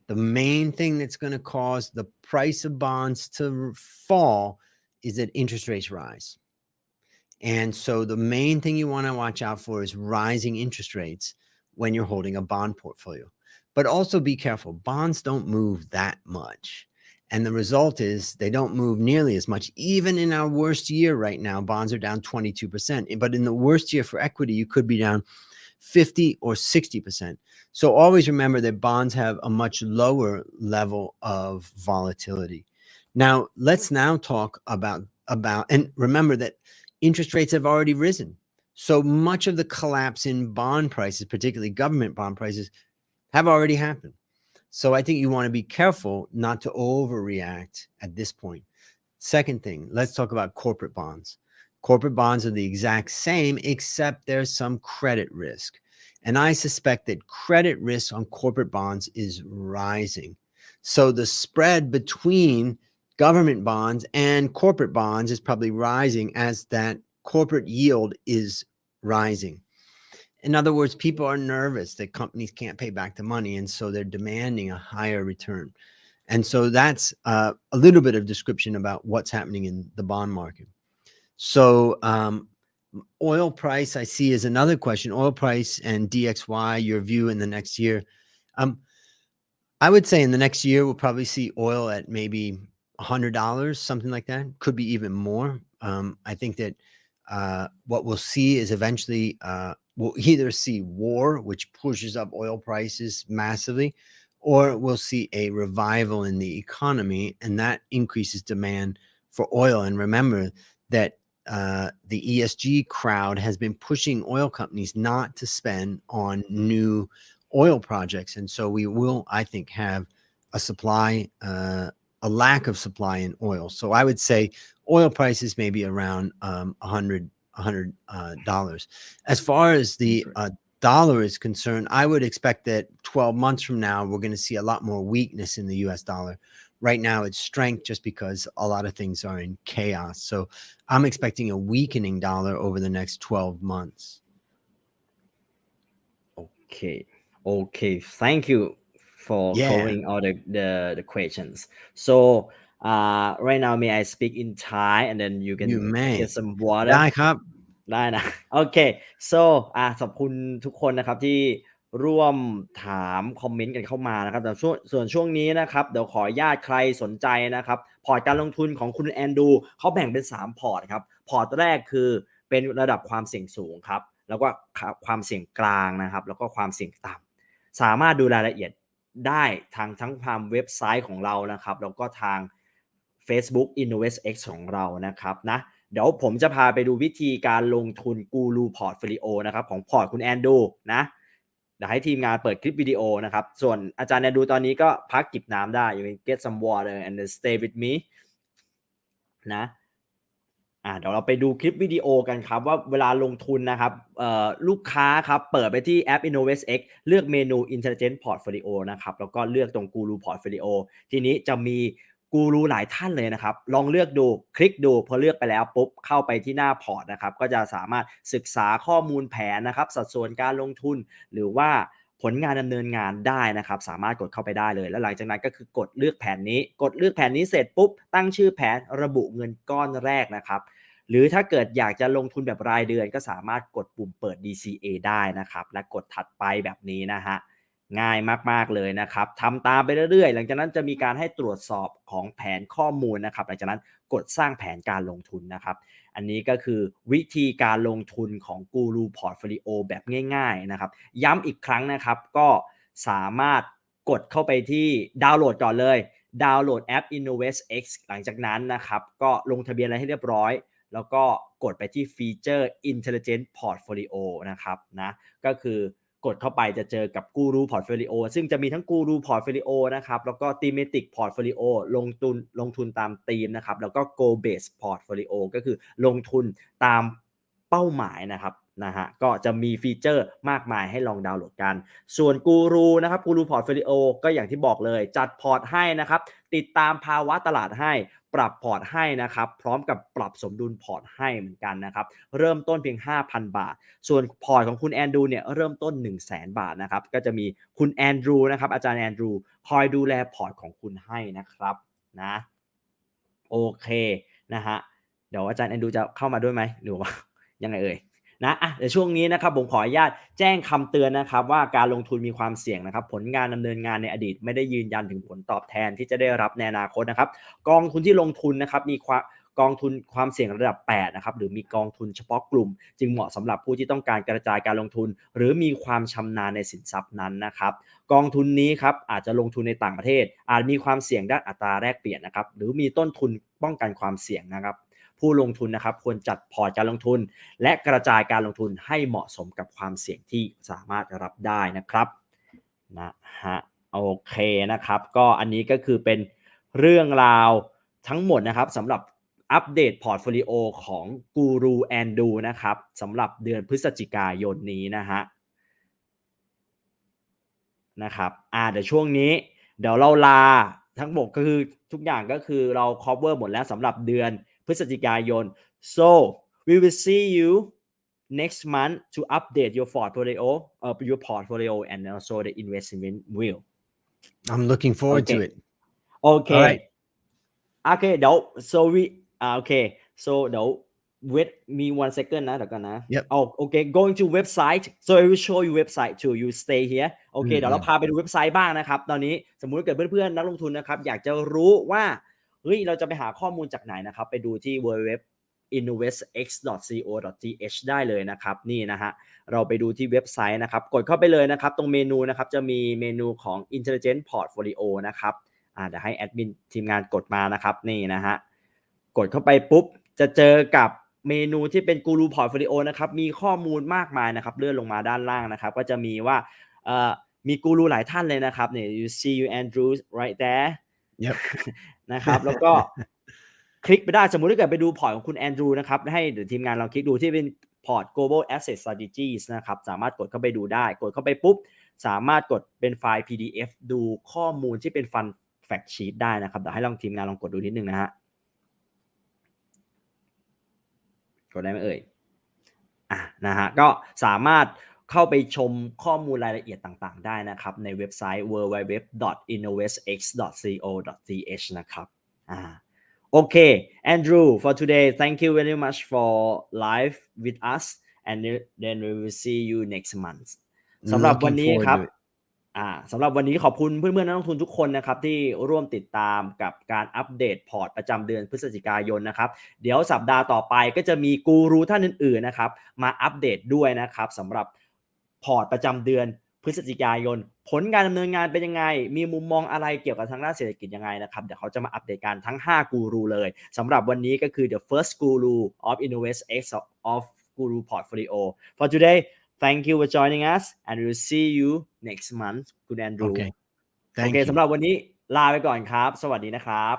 The main thing that's going to cause the price of bonds to fall is that interest rates rise. And so the main thing you want to watch out for is rising interest rates when you're holding a bond portfolio. But also be careful. Bonds don't move that much. And the result is they don't move nearly as much. Even in our worst year right now, bonds are down 22%. But in the worst year for equity, you could be down 50 or 60%. So always remember that bonds have a much lower level of volatility. Now, let's now talk about, and remember that interest rates have already risen. So much of the collapse in bond prices, particularly government bond prices, have already happened. So I think you want to be careful not to overreact at this point. Second thing, let's talk about corporate bonds. Corporate bonds are the exact same, except there's some credit risk. And I suspect that credit risk on corporate bonds is rising. So the spread between government bonds and corporate bonds is probably rising as that corporate yield is rising. In other words, people are nervous that companies can't pay back the money, and so they're demanding a higher return. And so that's a little bit of description about what's happening in the bond market. So oil price, I see, is another question. Oil price and DXY, your view in the next year. I would say in the next year, we'll probably see oil at maybe $100, something like that. Could be even more. I think that what we'll see is eventually we'll either see war, which pushes up oil prices massively, or we'll see a revival in the economy, and that increases demand for oil. And remember that the ESG crowd has been pushing oil companies not to spend on new oil projects. And so we will, I think, have a lack of supply in oil. So I would say oil prices may be around $100. As far as the dollar is concerned, I would expect that 12 months from now, we're going to see a lot more weakness in the US dollar. Right now, it's strength just because a lot of things are in chaos. So I'm expecting a weakening dollar over the next 12 months. Okay. Thank you for covering all the questions. So right now, may I speak in Thai and then you can get some water? ได้ครับ ได้นะโอเค so ขอบคุณทุกคนนะครับที่ร่วมถามคอมเมนต์กันเข้ามานะครับแต่ส่วนช่วงนี้นะครับเดี๋ยวขออนุญาตใครสนใจนะครับพอร์ตการลงทุนของคุณแอนดูเขาแบ่งเป็น3พอร์ตครับพอร์ตแรกคือเป็นระดับความเสี่ยงสูงครับแล้วก็ความเสี่ยงกลางนะครับแล้วก็ความเสี่ยงต่ำสามารถดูรายละเอียดได้ทั้งทางเว็บไซต์ของเรานะครับแล้วก็ทาง Facebook InnovestX ของเรานะครับนะเดี๋ยวผมจะพาไปดูวิธีการลงทุนกูรูพอร์ตโฟลิโอนะครับของพอร์ตคุณแอนดูนะเดี๋ยวให้ทีมงานเปิดคลิปวิดีโอนะครับส่วนอาจารย์แอนดูตอนนี้ก็พักจิบน้ำได้ you can get some water and then stay with me นะ เดี๋ยวเราไปดูคลิปวิดีโอกันครับว่าเวลาลงทุนนะครับลูกค้าครับเปิดไปที่แอป InnovestX เลือกเมนู Intelligent Portfolio นะครับแล้วก็เลือกตรง Guru Portfolio ทีนี้จะมีกูรูหลายท่านเลยนะครับลองเลือกดูคลิกดูพอเลือกไปแล้วปุ๊บเข้าไปที่หน้าพอร์ตนะครับก็จะสามารถศึกษาข้อมูลแผนนะครับสัดส่วนการลงทุนหรือว่าผลงานดำเนินงานได้นะครับสามารถกดเข้าไปได้เลยแล้วหลังจากนั้นก็คือกดเลือกแผนนี้กดเลือกแผนนี้เสร็จปุ๊บตั้งชื่อแผนระบุเงินก้อนแรกนะครับหรือถ้าเกิดอยากจะลงทุนแบบรายเดือนก็สามารถกดปุ่มเปิด DCA ได้นะครับและกดถัดไปแบบนี้นะฮะง่ายมากๆเลยนะครับทำตามไปเรื่อยๆหลังจากนั้นจะมีการให้ตรวจสอบของแผนข้อมูลนะครับหลังจากนั้นกดสร้างแผนการลงทุนนะครับอันนี้ก็คือวิธีการลงทุนของกูรูพอร์ตโฟลิโอแบบง่ายๆนะครับย้ำอีกครั้งนะครับก็สามารถกดเข้าไปที่ดาวน์โหลดก่อนเลยดาวน์โหลดแอป InnovestX หลังจากนั้นนะครับก็ลงทะเบียนอะไรให้เรียบร้อยแล้วก็กดไปที่ฟีเจอร์ Intelligent Portfolio นะครับนะก็คือกดเข้าไปจะเจอกับกูรูพอร์ตโฟลิโอซึ่งจะมีทั้งกูรูพอร์ตโฟลิโอนะครับแล้วก็ Thematic Portfolio ลงทุนตามธีมนะครับแล้วก็ Goal Based Portfolio ก็คือลงทุนตามเป้าหมายนะครับนะฮะก็จะมีฟีเจอร์มากมายให้ลองดาวน์โหลดกันส่วนกูรูนะครับกูรูพอร์ตโฟลิโอก็อย่างที่บอกเลยจัดพอร์ตให้นะครับติดตามภาวะตลาดให้ปรับพอร์ตให้นะครับพร้อมกับปรับสมดุลพอร์ตให้เหมือนกันนะครับเริ่มต้นเพียง 5,000 บาทส่วนพอร์ตของคุณแอนดรูเนี่ยเริ่มต้น 100,000 บาทนะครับก็จะมีคุณแอนดรูนะครับอาจารย์แอนดรูคอยดูแลพอร์ตของคุณให้นะครับนะโอเคนะฮะเดี๋ยวอาจารย์แอนดรูจะเข้ามาด้วยไหมหรือว่ายังไงเอ่ยนะเดี๋ยวช่วงนี้นะครับผมขออนุญาตแจ้งคำเตือนนะครับว่าการลงทุนมีความเสี่ยงนะครับผลงานดำเนินงานในอดีตไม่ได้ยืนยันถึงผลตอบแทนที่จะได้รับในอนาคตนะครับกองทุนที่ลงทุนนะครับมีกองทุนความเสี่ยงระดับ8นะครับหรือมีกองทุนเฉพาะกลุ่มจึงเหมาะสำหรับผู้ที่ต้องการกระจายการลงทุนหรือมีความชำนาญในสินทรัพย์นั้นนะครับกองทุนนี้ครับอาจจะลงทุนในต่างประเทศอาจมีความเสี่ยงด้านอัตราแลกเปลี่ยนนะครับหรือมีต้นทุนป้องกันความเสี่ยงนะครับผู้ลงทุนนะครับควรจัดพอร์ตการลงทุนและกระจายการลงทุนให้เหมาะสมกับความเสี่ยงที่สามารถรับได้นะครับนะฮะโอเคนะครับก็อันนี้ก็คือเป็นเรื่องราวทั้งหมดนะครับสำหรับอัปเดตพอร์ตโฟลิโอของกูรูแอนดูนะครับสำหรับเดือนพฤศจิกายนนี้นะครับเดี๋ยวช่วงนี้เดี๋ยวเราลาทั้งหมดก็คือทุกอย่างก็คือเรา cover หมดแล้วสำหรับเดือนพฤศจิกายน so we will see you next month to update your portfolio and also the investment wheel I'm looking forward to it okay All right. okay เดี๋ยว so we okay so เดี๋ยว wait me 1 second นะเดี๋ยวกันนะ Yep. okay going to website so I will show you website too you stay here okay เดี๋ยวเราพาไปดูเว็บไซต์บ้างนะครับตอนนี้สมมุติเกิดเพื่อนๆนักลงทุนนะครับอยากจะรู้ว่าเฮ้ยเราจะไปหาข้อมูลจากไหนนะครับไปดูที่ www.innovestx.co.th ได้เลยนะครับนี่นะฮะเราไปดูที่เว็บไซต์นะครับกดเข้าไปเลยนะครับตรงเมนูนะครับจะมีเมนูของ Intelligent Portfolio นะครับเดี๋ยวให้แอดมินทีมงานกดมานะครับนี่นะฮะกดเข้าไปปุ๊บจะเจอกับเมนูที่เป็น Guru Portfolio นะครับมีข้อมูลมากมายนะครับเลื่อนลงมาด้านล่างนะครับก็จะมีว่ามีกูรูหลายท่านเลยนะครับเนี่ย you see you Andrew right there Yep. นะครับแล้วก็คลิกไปได้สมมุติถ้าเกิดไปดูพอร์ตของคุณแอนดรูนะครับให้เดี๋ยวทีมงานลองคลิกดูที่เป็นพอร์ต Global Asset Strategies นะครับสามารถกดเข้าไปดูได้กดเข้าไปปุ๊บสามารถกดเป็นไฟล์ PDF ดูข้อมูลที่เป็น Fund Fact Sheet ได้นะครับเดี๋ยวให้ลองทีมงานลองกดดูนิดนึงนะฮะกดได้ไหมเอ่ยนะฮะก็สามารถเข้าไปชมข้อมูลรายละเอียดต่างๆได้นะครับในเว็บไซต์ www.innovestx.co.th นะครับOkay Andrew for today thank you very much for live with us and then we will see you next month สำหรับวันนี้ครับสำหรับวันนี้ขอบคุณเพื่อนๆนักลงทุนทุกคนนะครับที่ร่วมติดตามกับการอัปเดตพอร์ตประจำเดือนพฤศจิกายนนะครับเดี๋ยวสัปดาห์ต่อไปก็จะมีกูรูท่านอื่นๆนะครับมาอัปเดตด้วยนะครับสำหรับพอร์ตประจำเดือนพฤศจิกายนผลการดำเนินงานเป็นยังไงมีมุมมองอะไรเกี่ยวกับทางด้านเศรษฐกิจยังไงนะครับเดี๋ยวเขาจะมาอัปเดตกันทั้ง5กูรูเลยสำหรับวันนี้ก็คือ the first guru of InnovestX of Guru Portfolio for today thank you for joining us and we will see you next month คุณแอนดรู Okay. โอเคสำหรับวันนี้ลาไปก่อนครับสวัสดีนะครับ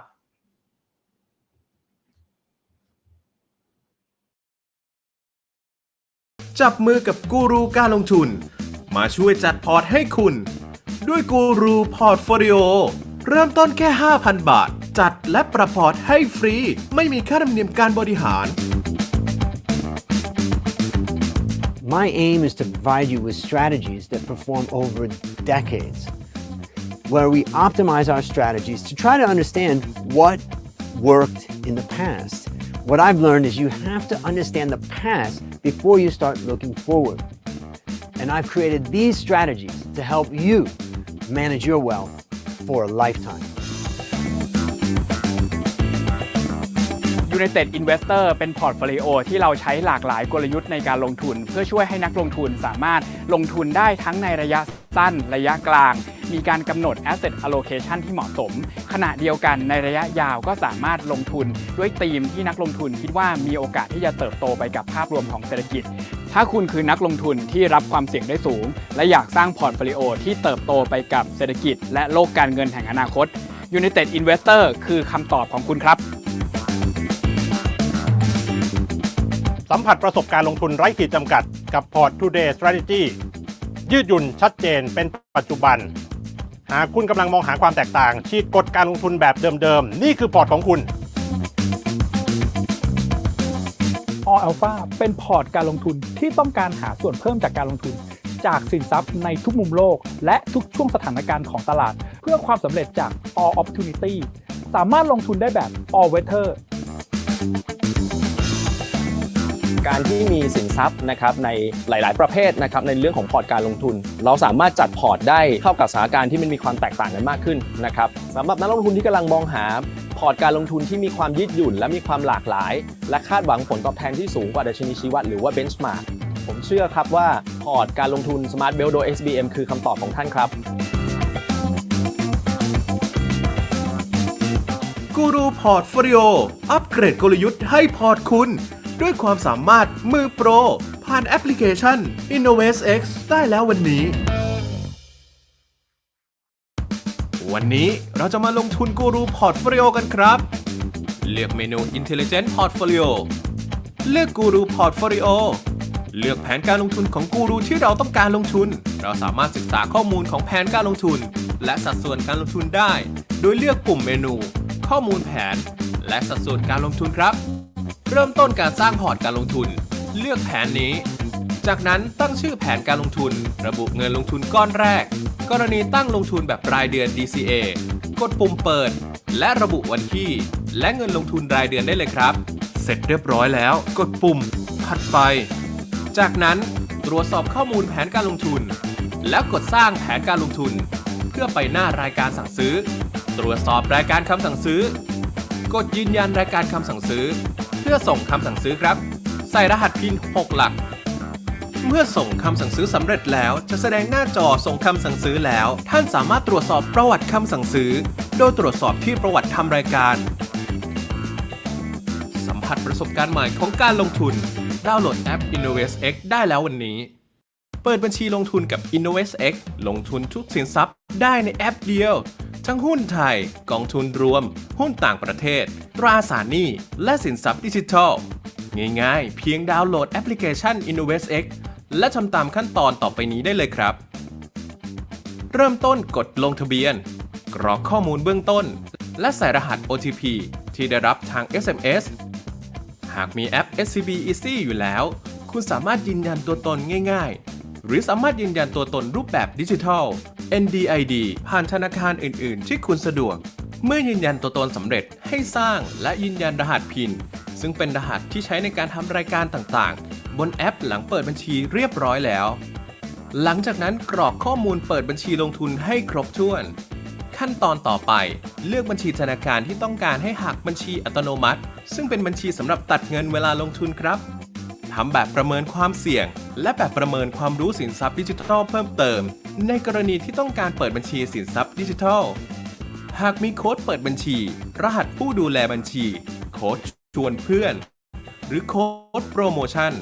จับมือกับกูรูการลงทุนมาช่วยจัดพอร์ตให้คุณด้วยกูรูพอร์ตโฟลิโอเริ่มต้นแค่ 5,000 บาทจัดและประพอร์ตให้ฟรีไม่มีค่าธรรมเนียมการบริหาร My aim is to provide you with strategies that perform over decades, where we optimize our strategies to try to understand what worked in the past. What I've learned is you have to understand the past before you start looking forward. And I've created these strategies to help you manage your wealth for a lifetime. United Investor เป็นพอร์ตโฟลิโอที่เราใช้หลากหลายกลยุทธ์ในการลงทุนเพื่อช่วยให้นักลงทุนสามารถลงทุนได้ทั้งในระยะสั้นระยะกลางมีการกำหนด Asset Allocation ที่เหมาะสมขณะเดียวกันในระยะยาวก็สามารถลงทุนด้วยธีมที่นักลงทุนคิดว่ามีโอกาสที่จะเติบโตไปกับภาพรวมของเศรษฐกิจถ้าคุณคือนักลงทุนที่รับความเสี่ยงได้สูงและอยากสร้างพอร์ตโฟลิโอที่เติบโตไปกับเศรษฐกิจและโลกการเงินแห่งอนาคต United Investor คือคำตอบของคุณครับสัมผัสประสบการณ์ลงทุนไร้ขีดจำกัดกับพอร์ต Today Strategy ยืดหยุ่นชัดเจนเป็นปัจจุบันหากคุณกำลังมองหาความแตกต่างฉีกกฎการลงทุนแบบเดิมๆนี่คือพอร์ตของคุณ All Alpha เป็นพอร์ตการลงทุนที่ต้องการหาส่วนเพิ่มจากการลงทุนจากสินทรัพย์ในทุกมุมโลกและทุกช่วงสถานการณ์ของตลาดเพื่อความสำเร็จจาก All Opportunity สามารถลงทุนได้แบบ All Weatherการที่มีสินทรัพย์นะครับในหลายๆประเภทนะครับในเรื่องของพอร์ตการลงทุนเราสามารถจัดพอร์ตได้เข้ากับสถานการณ์ที่มันมีความแตกต่างกันมากขึ้นนะครับสำหรับนักลงทุนที่กำลังมองหาพอร์ตการลงทุนที่มีความยืดหยุ่นและมีความหลากหลายและคาดหวังผลตอบแทนที่สูงกว่าดัชนีชี้วัดหรือว่า Benchmark ผมเชื่อครับว่าพอร์ตการลงทุน Smart Belt โดย SBM คือคำตอบของท่านครับกูรูพอร์ตโฟลิโออัปเกรดกลยุทธ์ให้พอร์ตคุณด้วยความสามารถมือโปรผ่านแอปพลิเคชัน InnovestX ได้แล้ววันนี้เราจะมาลงทุนกูรูพอร์ตโฟลิโอกันครับเลือกเมนู Intelligent Portfolio เลือกกูรูพอร์ตโฟลิโอเลือกแผนการลงทุนของกูรูที่เราต้องการลงทุนเราสามารถศึกษาข้อมูลของแผนการลงทุนและสัดส่วนการลงทุนได้โดยเลือกปุ่มเมนูข้อมูลแผนและสัดส่วนการลงทุนครับเริ่มต้นการสร้างพอร์ตการลงทุนเลือกแผนนี้จากนั้นตั้งชื่อแผนการลงทุนระบุเงินลงทุนก้อนแรกกรณีตั้งลงทุนแบบรายเดือน DCA กดปุ่มเปิดและระบุวันที่และเงินลงทุนรายเดือนได้เลยครับเสร็จเรียบร้อยแล้วกดปุ่มถัดไปจากนั้นตรวจสอบข้อมูลแผนการลงทุนแล้วกดสร้างแผนการลงทุนเพื่อไปหน้ารายการสั่งซื้อตรวจสอบรายการคำสั่งซื้อกดยืนยันรายการคำสั่งซื้อเพื่อส่งคำสั่งซื้อครับใส่รหัสพิน6 หลักเมื่อส่งคำสั่งซื้อสำเร็จแล้วจะแสดงหน้าจอส่งคำสั่งซื้อแล้วท่านสามารถตรวจสอบประวัติคำสั่งซื้อโดยตรวจสอบที่ประวัติทำรายการสัมผัสประสบการณ์ใหม่ของการลงทุนดาวน์โหลดแอป InnovestX ได้แล้ววันนี้เปิดบัญชีลงทุนกับ InnovestX ลงทุนทุกสินทรัพย์ได้ในแอปเดียวทั้งหุ้นไทยกองทุนรวมหุ้นต่างประเทศตราสารหนี้และสินทรัพย์ดิจิทัลง่ายๆเพียงดาวน์โหลดแอปพลิเคชัน InnovestX และทำตามขั้นตอนต่อไปนี้ได้เลยครับเริ่มต้นกดลงทะเบียนกรอกข้อมูลเบื้องต้นและใส่รหัส OTP ที่ได้รับทาง SMS หากมีแอป SCB Easy อยู่แล้วคุณสามารถยืนยันตัวตนง่ายๆหรือสามารถยืนยันตัวตนรูปแบบดิจิทัล NDID ผ่านธนาคารอื่นๆที่คุณสะดวกเมื่อยืนยันตัวตนสำเร็จให้สร้างและยืนยันรหัสพินซึ่งเป็นรหัสที่ใช้ในการทำรายการต่างๆบนแอปหลังเปิดบัญชีเรียบร้อยแล้วหลังจากนั้นกรอกข้อมูลเปิดบัญชีลงทุนให้ครบถ้วนขั้นตอนต่อไปเลือกบัญชีธนาคารที่ต้องการให้หักบัญชีอัตโนมัติซึ่งเป็นบัญชีสำหรับตัดเงินเวลาลงทุนครับทำแบบประเมินความเสี่ยงและแบบประเมินความรู้สินทรัพย์ดิจิทัลเพิ่มเติมในกรณีที่ต้องการเปิดบัญชีสินทรัพย์ดิจิทัลหากมีโค้ดเปิดบัญชีรหัสผู้ดูแลบัญชีโค้ดชวนเพื่อนหรือโค้ดโปรโมชั่น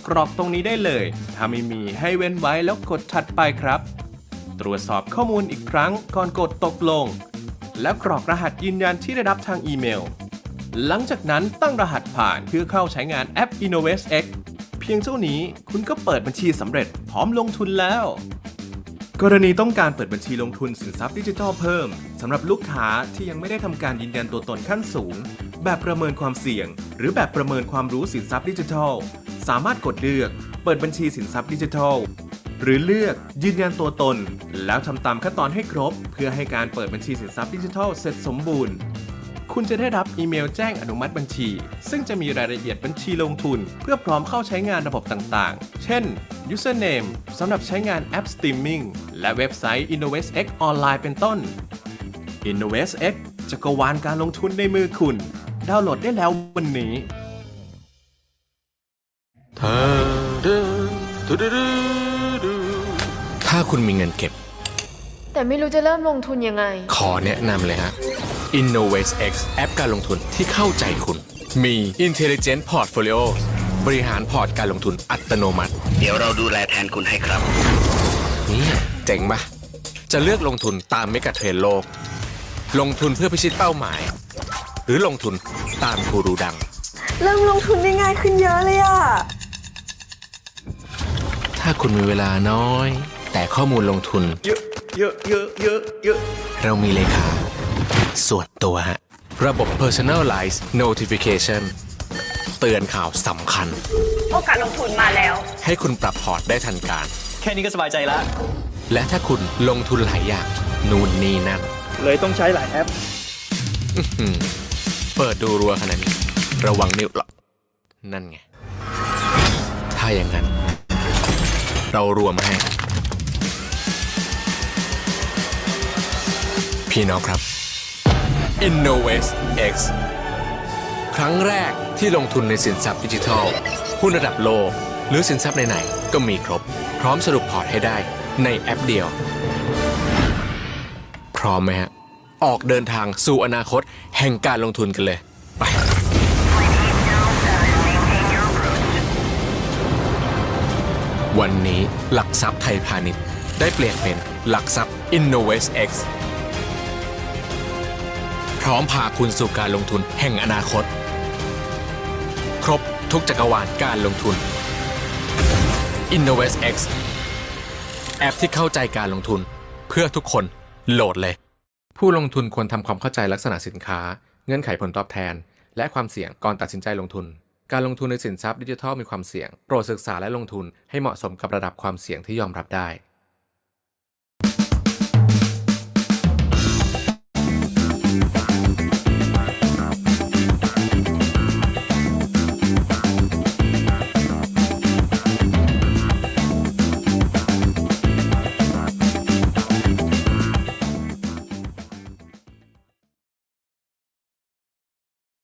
กรอกตรงนี้ได้เลยถ้าไม่มีให้เว้นไว้แล้วกดถัดไปครับตรวจสอบข้อมูลอีกครั้งก่อนกดตกลงแล้วกรอกรหัสยืนยันที่ได้รับทางอีเมลหลังจากนั้นตั้งรหัสผ่านเพื่อเข้าใช้งานแอป InnovestX พ เพียงเท่านี้คุณก็เปิดบัญชีสำเร็จพร้อมลงทุนแล้ว กรณีต้องการเปิดบัญชีลงทุนสินทรัพย์ดิจิทัลเพิ่มสำหรับลูกค้าที่ยังไม่ได้ทำการยืนยันตัวตนขั้นสูงแบบประเมินความเสี่ยงหรือแบบประเมินความรู้สินทรัพย์ดิจิทัลสามารถกดเลือกเปิดบัญชีสินทรัพย์ดิจิทัลหรือเลือกยืนยันตัวตนแล้วทำตามขั้นตอนให้ครบเพื่อให้การเปิดบัญชีสินทรัพย์ดิจิทัลเสร็จสมบูรณ์คุณจะได้รับอีเมลแจ้งอนุมัติบัญชีซึ่งจะมีรายละเอียดบัญชีลงทุนเพื่อพร้อมเข้าใช้งานระบบต่างๆเช่น Username สำหรับใช้งานแอป Streaming และเว็บไซต์ InnovestX ออนไลน์เป็นต้น InnovestX จักรวาลการลงทุนในมือคุณดาวน์โหลดได้แล้ววันนี้ ถ้าคุณมีเงินเก็บแต่ไม่รู้จะเริ่มลงทุนยังไง ขอแนะนำเลยฮะ InnovestX แอปการลงทุนที่เข้าใจคุณ มี Intelligent Portfolio บริหารพอร์ตการลงทุนอัตโนมัติ เดี๋ยวเราดูแลแทนคุณให้ครับ นี่เจ๋งปะจะเลือกลงทุนตามเมกะเทรนด์โลก ลงทุนเพื่อพิชิตเป้าหมาย หรือลงทุนตามกูรูดัง เริ่มลงทุนได้ง่ายขึ้นเยอะเลยอ่ะ ถ้าคุณมีเวลาน้อย แต่ข้อมูลลงทุนเยอะเรามีเลขาส่วนตัวฮะ ระบบ Personalized Notification เตือนข่าวสำคัญ โอกาสลงทุนมาแล้ว ให้คุณปรับพอร์ตได้ทันการ แค่นี้ก็สบายใจละ และถ้าคุณลงทุนหลายอย่างนู่นนี่นั่น เลยต้องใช้หลายแอป เปิดดูรัวขนาดนี้ ระวังนิ้วหรอกนั่นไง ถ้าอย่างนั้น เรารวมให้ พี่น้องครับ InnovestX ครั้งแรกที่ลงทุนในสินทรัพย์ดิจิทัลหุ้นระดับโลกหรือสินทรัพย์ไหนๆก็มีครบ พร้อมสรุปพอร์ตให้ได้ในแอปเดียว พร้อมไหมฮะ ออกเดินทางสู่อนาคตแห่งการลงทุนกันเลย ไป วันนี้หลักทรัพย์ไทยพาณิชย์ได้เปลี่ยนเป็นหลักทรัพย์ InnovestX พร้อมพาคุณสู่การลงทุนแห่งอนาคต ครบทุกจักรวาลการลงทุน InnovestX แอปที่เข้าใจการลงทุนเพื่อทุกคนโหลดเลย ผู้ลงทุนควรทำความเข้าใจลักษณะสินค้าเงื่อนไขผลตอบแทนและความเสี่ยงก่อนตัดสินใจลงทุนการลงทุนในสินทรัพย์ดิจิทัลมีความเสี่ยงโปรดศึกษาและลงทุนให้เหมาะสมกับระดับความเสี่ยงที่ยอมรับได้